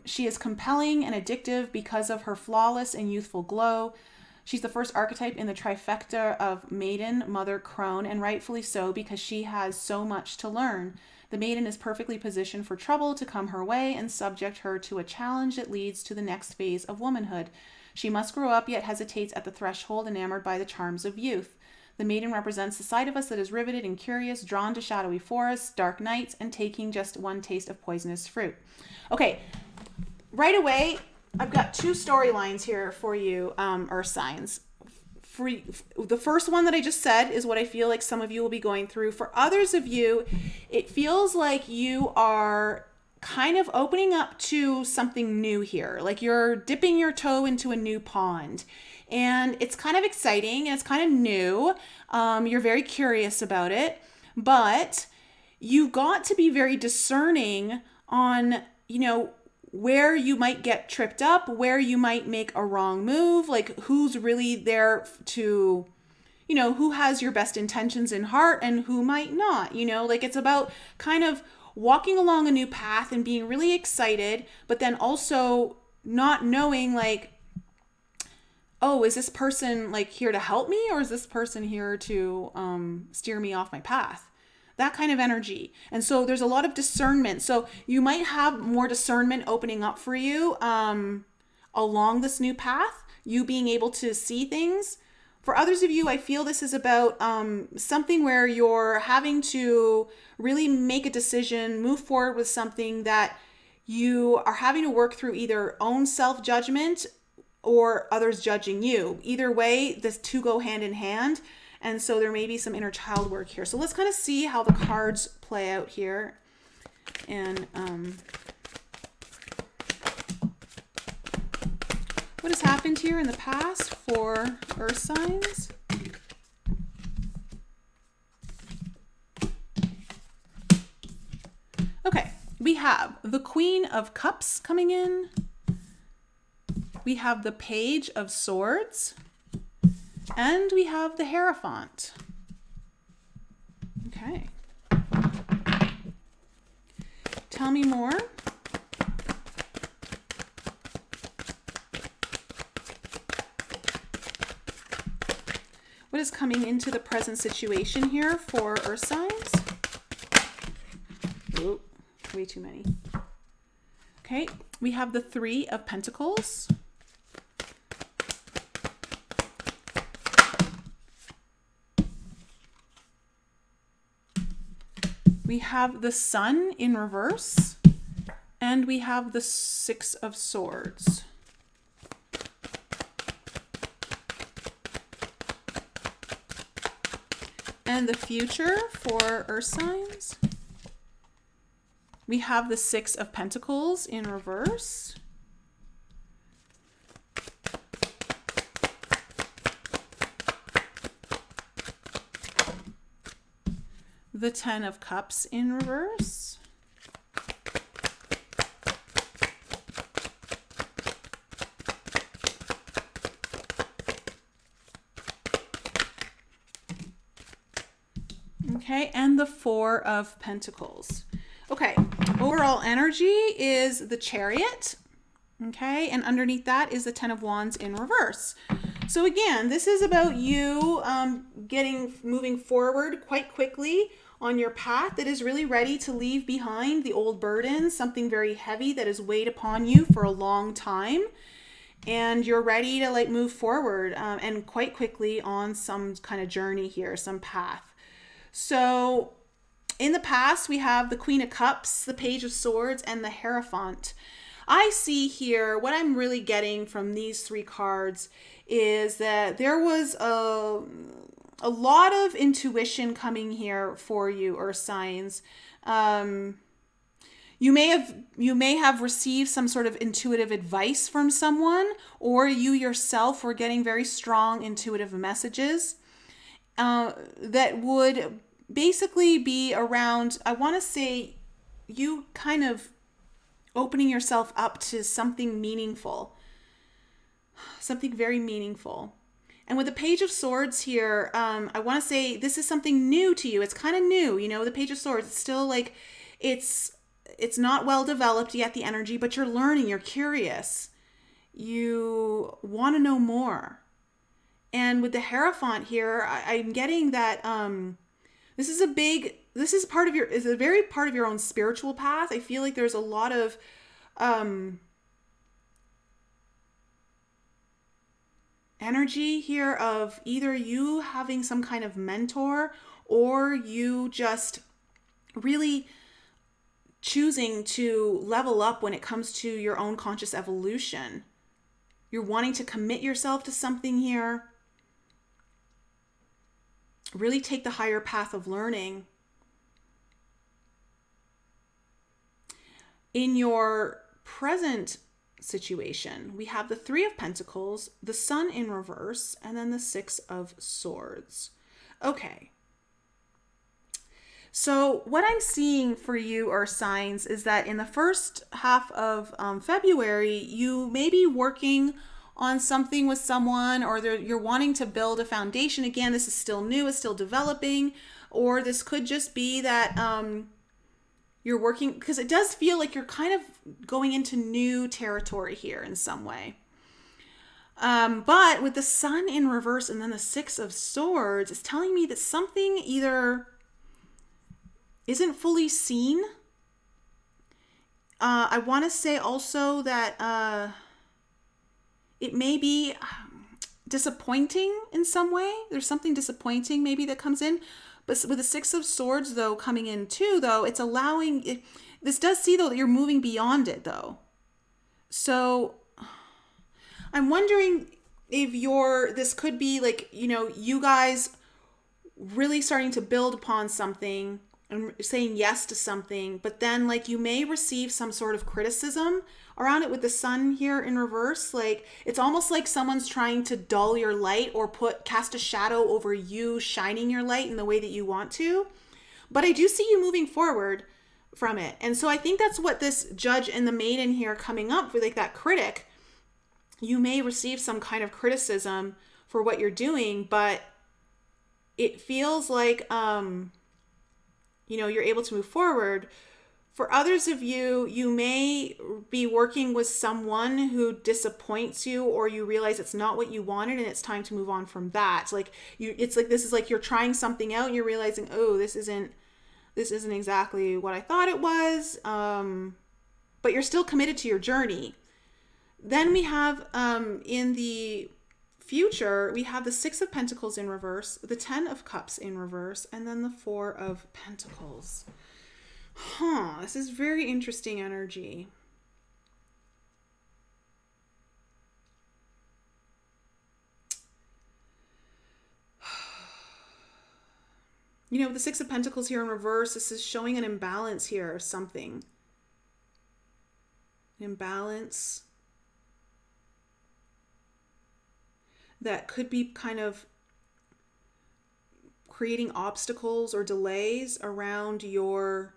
She is compelling and addictive because of her flawless and youthful glow. She's the first archetype in the trifecta of maiden, mother, crone, and rightfully so because she has so much to learn. The maiden is perfectly positioned for trouble to come her way and subject her to a challenge that leads to the next phase of womanhood. She must grow up, yet hesitates at the threshold, enamored by the charms of youth. The maiden represents the side of us that is riveted and curious, drawn to shadowy forests, dark nights, and taking just one taste of poisonous fruit. Okay, right away, I've got two storylines here for you, Earth signs. The first one that I just said is what I feel like some of you will be going through. For others of you, it feels like you are kind of opening up to something new here. Like you're dipping your toe into a new pond. And it's kind of exciting and it's kind of new. You're very curious about it. But you've got to be very discerning on, where you might get tripped up, where you might make a wrong move, like who's really there to, who has your best intentions in heart and who might not, like it's about kind of walking along a new path and being really excited, but then also not knowing like, oh, is this person like here to help me or is this person here to steer me off my path? That kind of energy. And so there's a lot of discernment. So you might have more discernment opening up for you along this new path, you being able to see things. For others of you, I feel this is about something where you're having to really make a decision, move forward with something that you are having to work through either own self-judgment or others judging you. Either way, the two go hand in hand. And so there may be some inner child work here. So let's kind of see how the cards play out here. And what has happened here in the past for Earth signs? Okay, we have the Queen of Cups coming in. We have the Page of Swords. And we have the Hierophant. Okay. Tell me more. What is coming into the present situation here for Earth signs? way too many. Okay, we have the Three of Pentacles. We have the Sun in reverse, and we have the Six of Swords. And the future for Earth signs. We have the Six of Pentacles in reverse. The Ten of Cups in reverse. Okay, and the Four of Pentacles. Okay, overall energy is the Chariot. Okay, and underneath that is the Ten of Wands in reverse. So again, this is about you moving forward quite quickly on your path that is really ready to leave behind the old burdens, something very heavy that has weighed upon you for a long time. And you're ready to like move forward and quite quickly on some kind of journey here, some path. So in the past, we have the Queen of Cups, the Page of Swords, and the Hierophant. I see here, what I'm really getting from these three cards is that there was a lot of intuition coming here for you, Earth signs. You may have received some sort of intuitive advice from someone, or you yourself were getting very strong intuitive messages that would basically be around, I want to say, you kind of opening yourself up to something meaningful, something very meaningful. And with the Page of Swords here, I want to say this is something new to you. It's kind of new, you know, the Page of Swords. It's still like, it's not well developed yet, the energy, but you're learning, you're curious. You want to know more. And with the Hierophant here, I'm getting that this is a very part of your own spiritual path. I feel like there's a lot of energy here of either you having some kind of mentor or you just really choosing to level up when it comes to your own conscious evolution. You're wanting to commit yourself to something here. Really take the higher path of learning. In your present situation, we have the Three of Pentacles, the Sun in reverse, and then the Six of Swords. Okay. So what I'm seeing for you, Earth signs, is that in the first half of February, you may be working on something with someone, or you're wanting to build a foundation. Again, this is still new, it's still developing, or this could just be that you're working, because it does feel like you're kind of going into new territory here in some way. But with the Sun in reverse and then the Six of Swords, it's telling me that something either isn't fully seen. I want to say also that it may be disappointing in some way. There's something disappointing maybe that comes in. But with the Six of Swords, though, coming in too, though, it's allowing it. This does see, though, that you're moving beyond it, though. So I'm wondering if this could be like, you know, you guys really starting to build upon something and saying yes to something, but then like you may receive some sort of criticism around it with the Sun here in reverse. Like it's almost like someone's trying to dull your light or cast a shadow over you shining your light in the way that you want to. But I do see you moving forward from it. And so I think that's what this Judge and the Maiden here coming up with, like that critic. You may receive some kind of criticism for what you're doing, but it feels like you're able to move forward. For others of you, you may be working with someone who disappoints you, or you realize it's not what you wanted and it's time to move on from that. It's like this is like you're trying something out and you're realizing, oh, this isn't This isn't exactly what I thought it was, but you're still committed to your journey. Then we have in the future, we have the Six of Pentacles in reverse, the Ten of Cups in reverse, and then the Four of Pentacles. This is very interesting energy. You know, the Six of Pentacles here in reverse, this is showing an imbalance here or something. An imbalance that could be kind of creating obstacles or delays around your,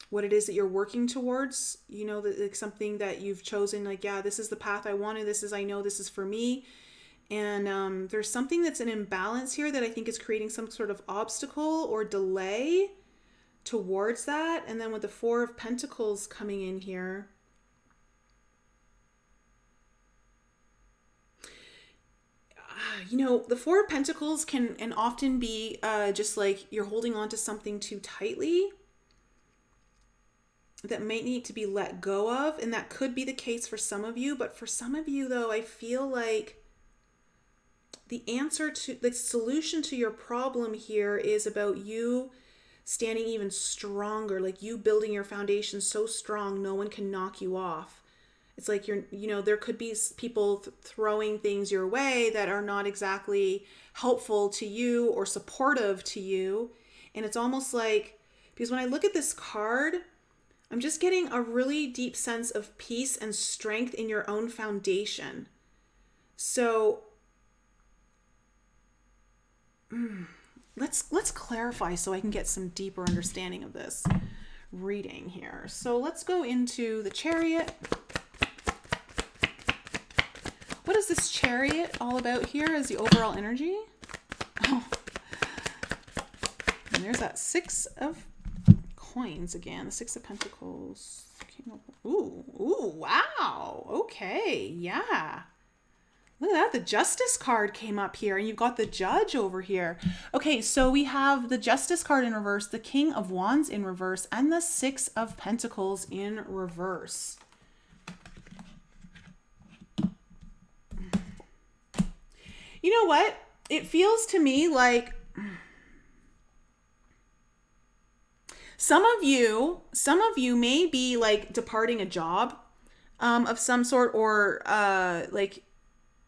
what it is that you're working towards. You know, that it's something that you've chosen, like, yeah, this is the path I wanted. I know this is for me. And there's something that's an imbalance here that I think is creating some sort of obstacle or delay towards that. And then with the Four of Pentacles coming in here, you know, the Four of Pentacles can and often be just like you're holding on to something too tightly that might need to be let go of. And that could be the case for some of you. But for some of you, though, I feel like the answer to the solution to your problem here is about you standing even stronger, like you building your foundation so strong no one can knock you off. It's like there could be people throwing things your way that are not exactly helpful to you or supportive to you. And it's almost like, because when I look at this card, I'm just getting a really deep sense of peace and strength in your own foundation. So let's clarify so I can get some deeper understanding of this reading here. So let's go into the Chariot. What is this Chariot all about here as the overall energy? Oh. And there's that Six of Coins again, the Six of Pentacles. Ooh, wow. Okay, yeah. Look at that, the Justice card came up here, and you've got the Judge over here. Okay, so we have the Justice card in reverse, the King of Wands in reverse, and the Six of Pentacles in reverse. You know what? It feels to me like some of you may be like departing a job of some sort, or like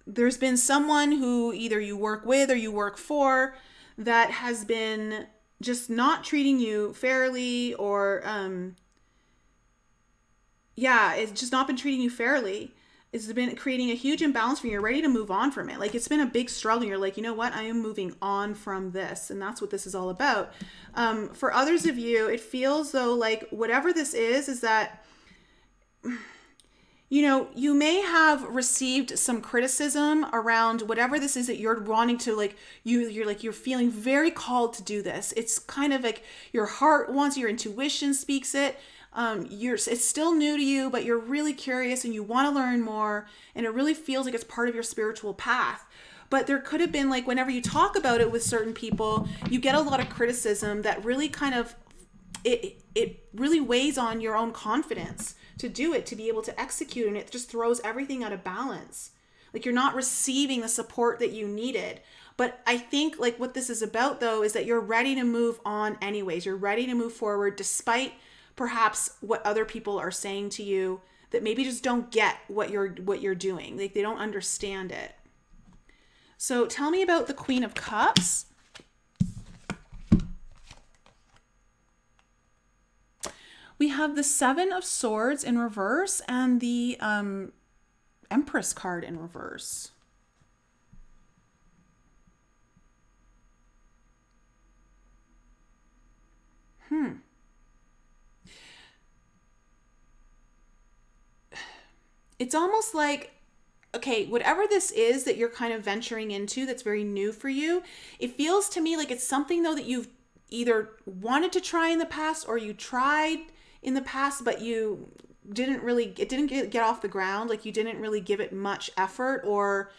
there's been someone who either you work with or you work for that has been just not treating you fairly, or it's just not been treating you fairly. It's been creating a huge imbalance for you. You're ready to move on from it. Like, it's been a big struggle. You're like, you know what? I am moving on from this. And that's what this is all about. For others of you, it feels though like whatever this is that, you know, you may have received some criticism around whatever this is that you're wanting to, like, you're feeling very called to do this. It's kind of like your heart wants, your intuition speaks it. It's still new to you, but you're really curious and you want to learn more, and it really feels like it's part of your spiritual path. But there could have been, like, whenever you talk about it with certain people, you get a lot of criticism that really kind of, it really weighs on your own confidence to do it, to be able to execute, and it just throws everything out of balance. Like, you're not receiving the support that you needed. But I think, like, what this is about, though, is that you're ready to move on anyways. You're ready to move forward despite perhaps what other people are saying to you that maybe just don't get what you're doing. Like, they don't understand it. So tell me about the Queen of Cups. We have the Seven of Swords in reverse and the Empress card in reverse. It's almost like, okay, whatever this is that you're kind of venturing into that's very new for you, it feels to me like it's something, though, that you've either wanted to try in the past or you tried in the past, but you didn't really, it didn't get off the ground. Like, you didn't really give it much effort, or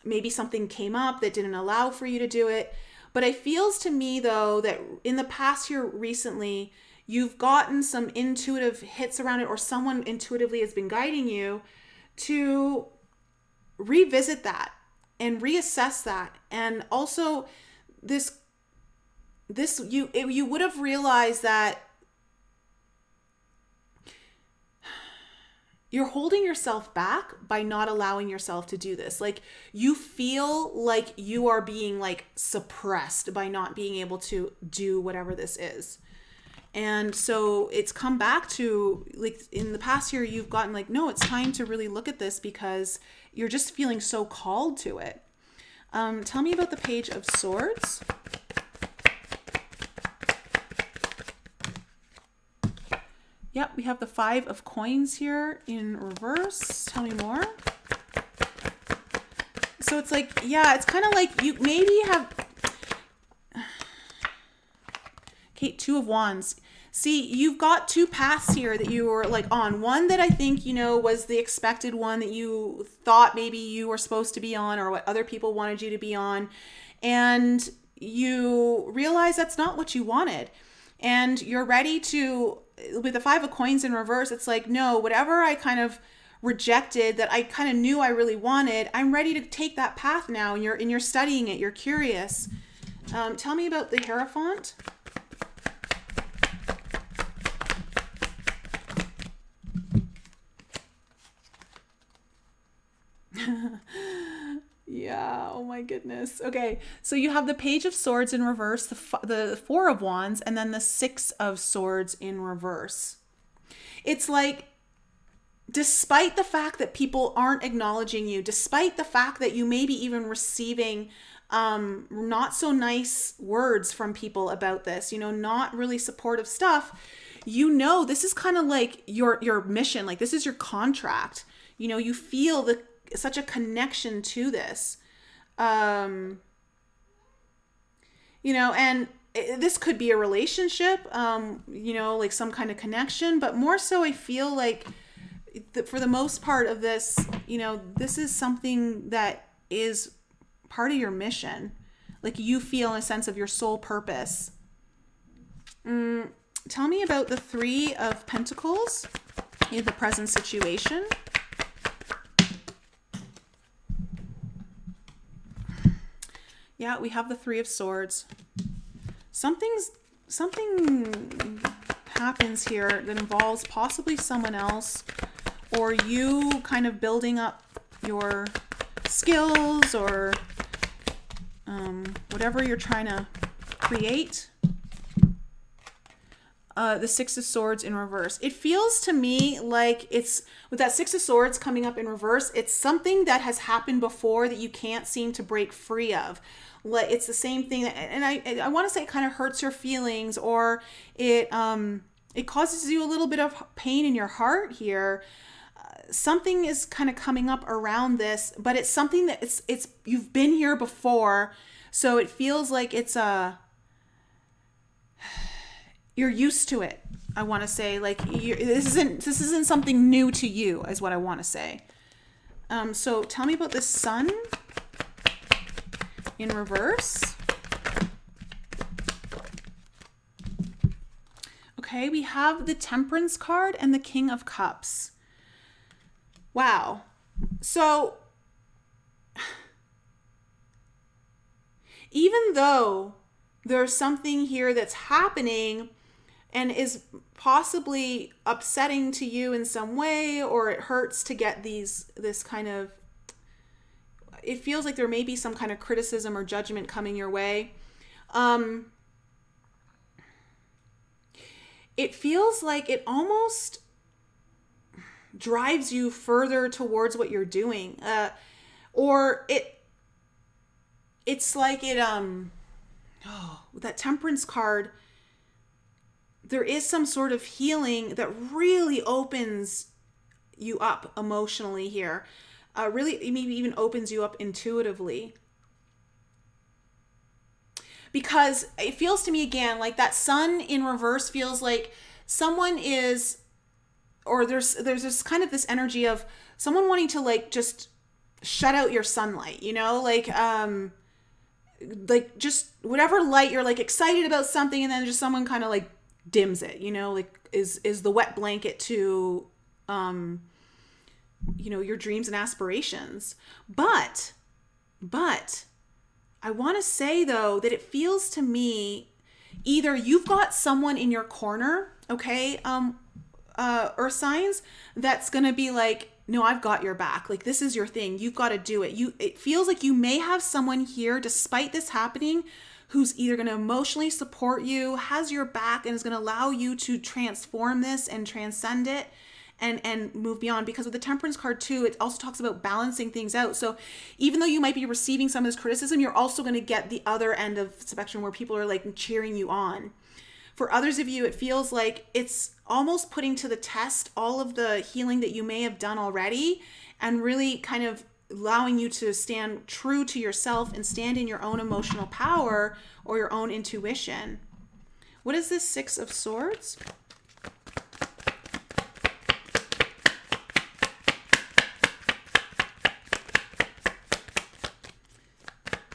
maybe something came up that didn't allow for you to do it. But it feels to me, though, that in the past here recently, you've gotten some intuitive hits around it, or someone intuitively has been guiding you to revisit that and reassess that. And also this you would have realized that you're holding yourself back by not allowing yourself to do this. Like, you feel like you are being like suppressed by not being able to do whatever this is. And so it's come back to, like, in the past year, you've gotten like, no, it's time to really look at this because you're just feeling so called to it. Tell me about the Page of Swords. Yep, we have the 5 of Coins here in reverse. Tell me more. So it's like, yeah, it's kind of like you maybe have... Okay, 2 of Wands. See, you've got 2 paths here that you were like on. One that I think, was the expected one that you thought maybe you were supposed to be on, or what other people wanted you to be on. And you realize that's not what you wanted. And you're ready to, with the 5 of Coins in reverse, it's like, no, whatever I kind of rejected that I kind of knew I really wanted, I'm ready to take that path now. And you're studying it. You're curious. Tell me about the Hierophant. Yeah, oh my goodness. Okay, so you have the Page of Swords in reverse, the 4 of Wands, and then the 6 of Swords in reverse. It's like, despite the fact that people aren't acknowledging you, despite the fact that you may be even receiving not so nice words from people about this, not really supportive stuff, this is kind of like your mission, like this is your contract. You feel such a connection to this, and this could be a relationship, like some kind of connection, but more so I feel like for the most part of this, this is something that is part of your mission. Like, you feel a sense of your soul purpose. Tell me about the 3 of Pentacles in the present situation. Yeah, we have the 3 of Swords. Something happens here that involves possibly someone else, or you kind of building up your skills, or whatever you're trying to create. The 6 of Swords in reverse. It feels to me like it's, with that 6 of Swords coming up in reverse, it's something that has happened before that you can't seem to break free of. Like, it's the same thing that, and I want to say it kind of hurts your feelings, or it causes you a little bit of pain in your heart here. Something is kind of coming up around this, but it's something that it's you've been here before, so it feels like it's you're used to it. I want to say, like, this isn't something new to you, is what I want to say. So tell me about the Sun in reverse. Okay, we have the Temperance card and the King of Cups. Wow. So even though there's something here that's happening and is possibly upsetting to you in some way, or it hurts to get this kind of, it feels like there may be some kind of criticism or judgment coming your way. It feels like it almost drives you further towards what you're doing. Or it's like it, with that Temperance card, there is some sort of healing that really opens you up emotionally here. Really, maybe even opens you up intuitively. Because it feels to me, again, like that Sun in reverse feels like someone is, or there's this kind of this energy of someone wanting to, like, just shut out your sunlight, like, like just whatever light you're like excited about something, and then just someone kind of like dims it, you know, like is the wet blanket to you know, your dreams and aspirations. But I want to say though that it feels to me either you've got someone in your corner, okay, earth signs, that's gonna be like, no, I've got your back. Like, this is your thing. You've got to do it. It feels like you may have someone here, despite this happening, who's either going to emotionally support you, has your back, and is going to allow you to transform this and transcend it and move beyond. Because with the Temperance card too, it also talks about balancing things out. So even though you might be receiving some of this criticism, you're also going to get the other end of the spectrum where people are like cheering you on. For others of you, it feels like it's almost putting to the test all of the healing that you may have done already, and really kind of allowing you to stand true to yourself and stand in your own emotional power or your own intuition. What is this Six of Swords?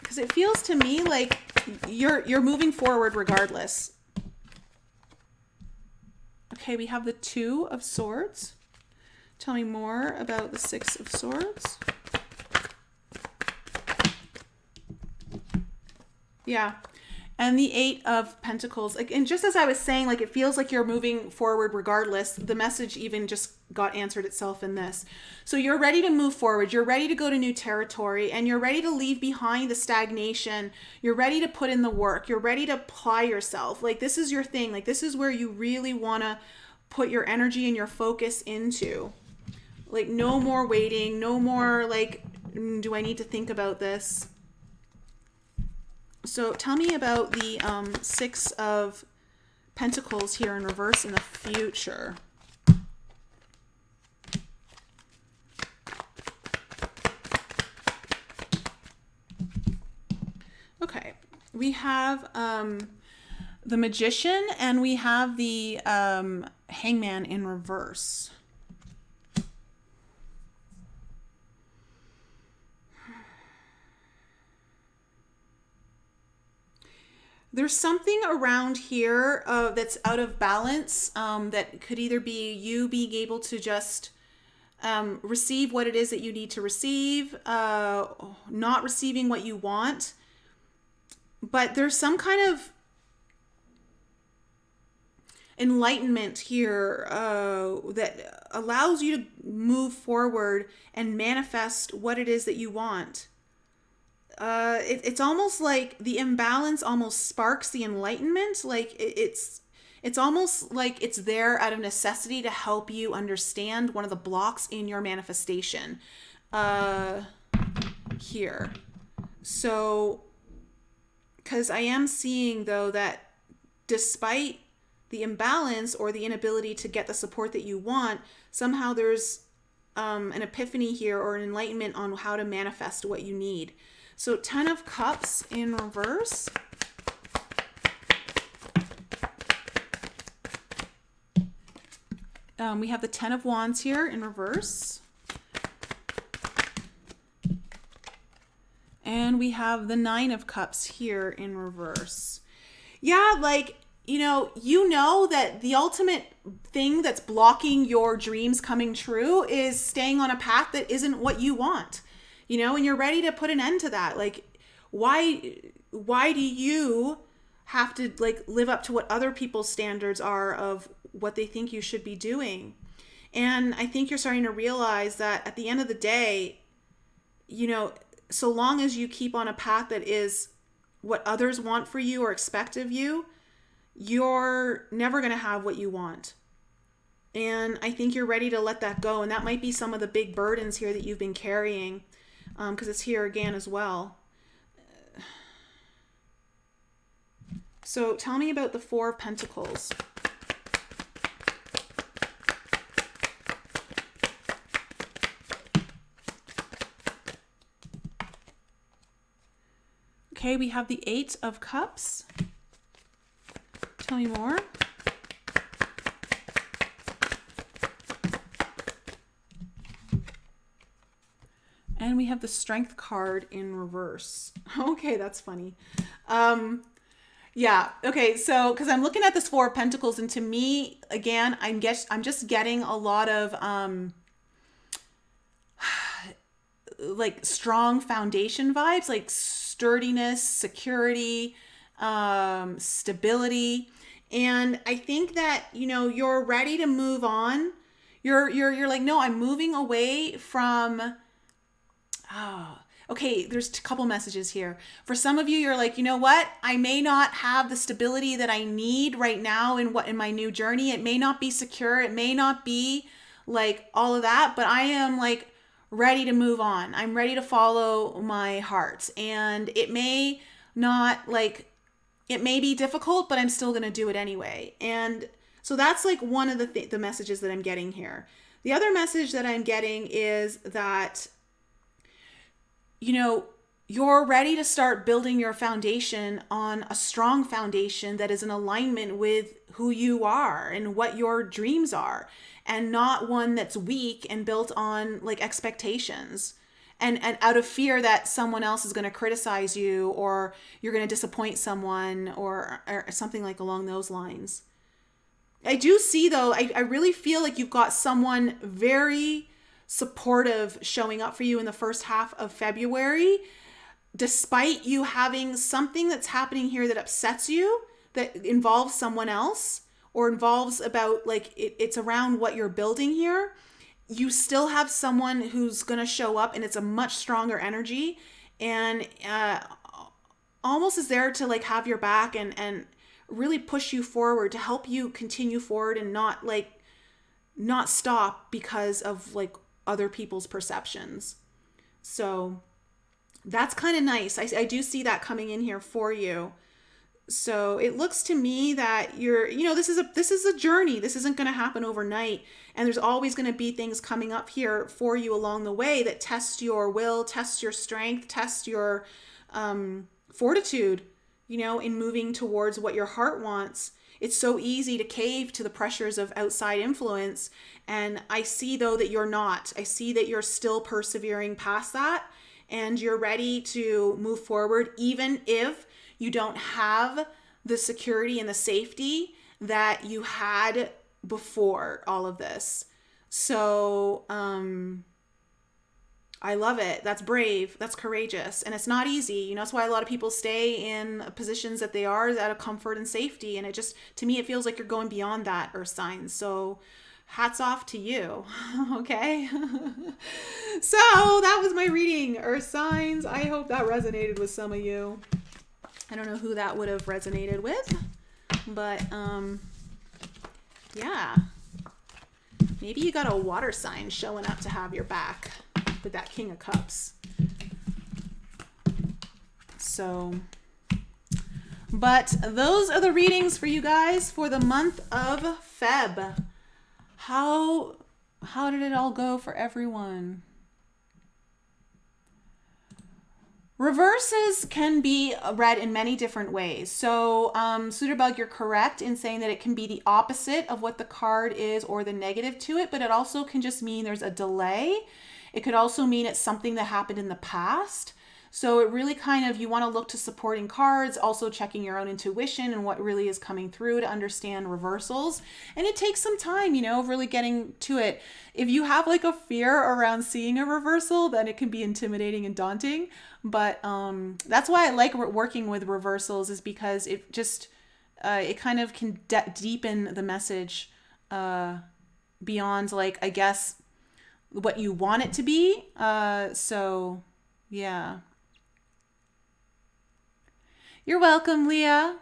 Because it feels to me like you're moving forward regardless. Okay, we have the Two of Swords. Tell me more about the Six of Swords. Yeah. And the Eight of Pentacles. And just as I was saying, like, it feels like you're moving forward regardless. The message even just got answered itself in this. So you're ready to move forward. You're ready to go to new territory, and you're ready to leave behind the stagnation. You're ready to put in the work. You're ready to apply yourself. Like, this is your thing. Like, this is where you really want to put your energy and your focus into. Like, no more waiting. No more like, do I need to think about this? So tell me about the Six of Pentacles here in reverse in the future. Okay, we have the Magician, and we have the Hangman in reverse. There's something around here that's out of balance, that could either be you being able to just receive what it is that you need to receive, not receiving what you want. But there's some kind of enlightenment here that allows you to move forward and manifest what it is that you want. It's almost like the imbalance almost sparks the enlightenment. Like it's almost like it's there out of necessity to help you understand one of the blocks in your manifestation here. So, because I am seeing though that despite the imbalance or the inability to get the support that you want, somehow there's an epiphany here or an enlightenment on how to manifest what you need. So 10 of Cups in reverse. We have the 10 of Wands here in reverse. And we have the 9 of Cups here in reverse. Yeah, like, you know that the ultimate thing that's blocking your dreams coming true is staying on a path that isn't what you want. And you're ready to put an end to that. Like, why do you have to like live up to what other people's standards are of what they think you should be doing? And I think you're starting to realize that at the end of the day, so long as you keep on a path that is what others want for you or expect of you, you're never going to have what you want. And I think you're ready to let that go. And that might be some of the big burdens here that you've been carrying. Because it's here again as well. So tell me about the Four of Pentacles. Okay, we have the Eight of Cups. Tell me more. And we have the Strength card in reverse. Okay, that's funny. Yeah. Okay. So, because I'm looking at this Four of Pentacles, and to me, again, I'm just getting a lot of like strong foundation vibes, like sturdiness, security, stability, and I think that you're ready to move on. You're like, no, I'm moving away from. Oh, okay, there's a couple messages here. For some of you, you're like, you know what? I may not have the stability that I need right now in my new journey. It may not be secure. It may not be like all of that, but I am like ready to move on. I'm ready to follow my heart. And it may not like it may be difficult, but I'm still going to do it anyway. And so that's like one of the messages that I'm getting here. The other message that I'm getting is that you're ready to start building your foundation on a strong foundation that is in alignment with who you are and what your dreams are, and not one that's weak and built on like expectations and out of fear that someone else is going to criticize you, or you're going to disappoint someone, or something like along those lines. I do see though, I really feel like you've got someone very supportive showing up for you in the first half of February, despite you having something that's happening here that upsets you, that involves someone else, or involves about like it's around what you're building here. You still have someone who's going to show up, and it's a much stronger energy, and almost is there to like have your back and really push you forward, to help you continue forward and not stop because of like other people's perceptions. So that's kind of nice. I do see that coming in here for you. So it looks to me that this is a journey. This isn't going to happen overnight. And there's always going to be things coming up here for you along the way that test your will, test your strength, test your fortitude, in moving towards what your heart wants. It's so easy to cave to the pressures of outside influence. And I see, though, that you're not. I see that you're still persevering past that, and you're ready to move forward, even if you don't have the security and the safety that you had before all of this. So, I love it. That's brave. That's courageous. And it's not easy. That's why a lot of people stay in positions that they are out of comfort and safety. And it just, to me, it feels like you're going beyond that, Earth signs. So hats off to you. Okay. So that was my reading, Earth signs. I hope that resonated with some of you. I don't know who that would have resonated with, but yeah. Maybe you got a water sign showing up to have your back with that King of Cups. So, but those are the readings for you guys for the month of Feb. How did it all go for everyone? Reverses can be read in many different ways. So, Suiterbug, you're correct in saying that it can be the opposite of what the card is or the negative to it, but it also can just mean there's a delay. It could also mean it's something that happened in the past. So it really kind of, you want to look to supporting cards, also checking your own intuition and what really is coming through to understand reversals. And it takes some time, really getting to it. If you have like a fear around seeing a reversal, then it can be intimidating and daunting. But that's why I like working with reversals, is because it just, it kind of can deepen the message beyond like, I guess, what you want it to be. So yeah. You're welcome, Leah.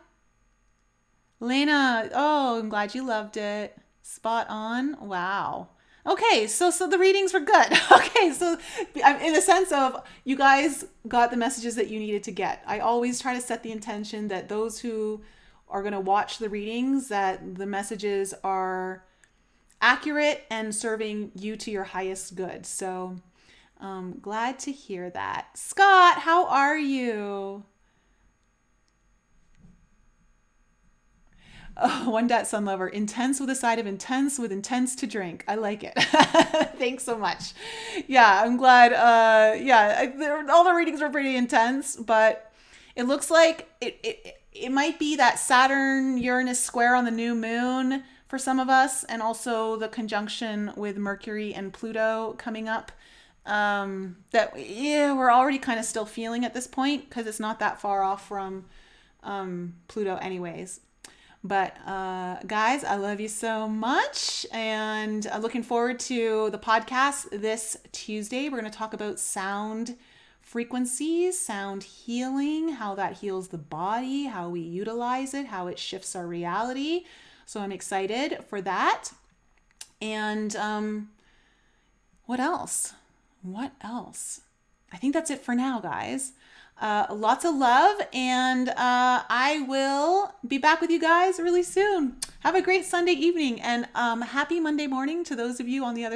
Lena, oh, I'm glad you loved it. Spot on. Wow. Okay, so the readings were good. Okay, so in the sense of you guys got the messages that you needed to get. I always try to set the intention that those who are going to watch the readings, that the messages are accurate and serving you to your highest good. So glad to hear that. Scott, how are you? Oh, one dot sun lover, intense with a side of intense with intense to drink. I like it. Thanks so much. Yeah, I'm glad. All the readings were pretty intense, but it looks like it might be that Saturn Uranus square on the new moon for some of us, and also the conjunction with Mercury and Pluto coming up. That yeah, we're already kind of still feeling at this point because it's not that far off from Pluto, anyways. But guys, I love you so much, and I'm looking forward to the podcast this Tuesday. We're going to talk about sound frequencies, sound healing, how that heals the body, how we utilize it, how it shifts our reality. So I'm excited for that. And what else? What else? I think that's it for now, guys. Lots of love, and I will be back with you guys really soon. Have a great Sunday evening, and happy Monday morning to those of you on the other side.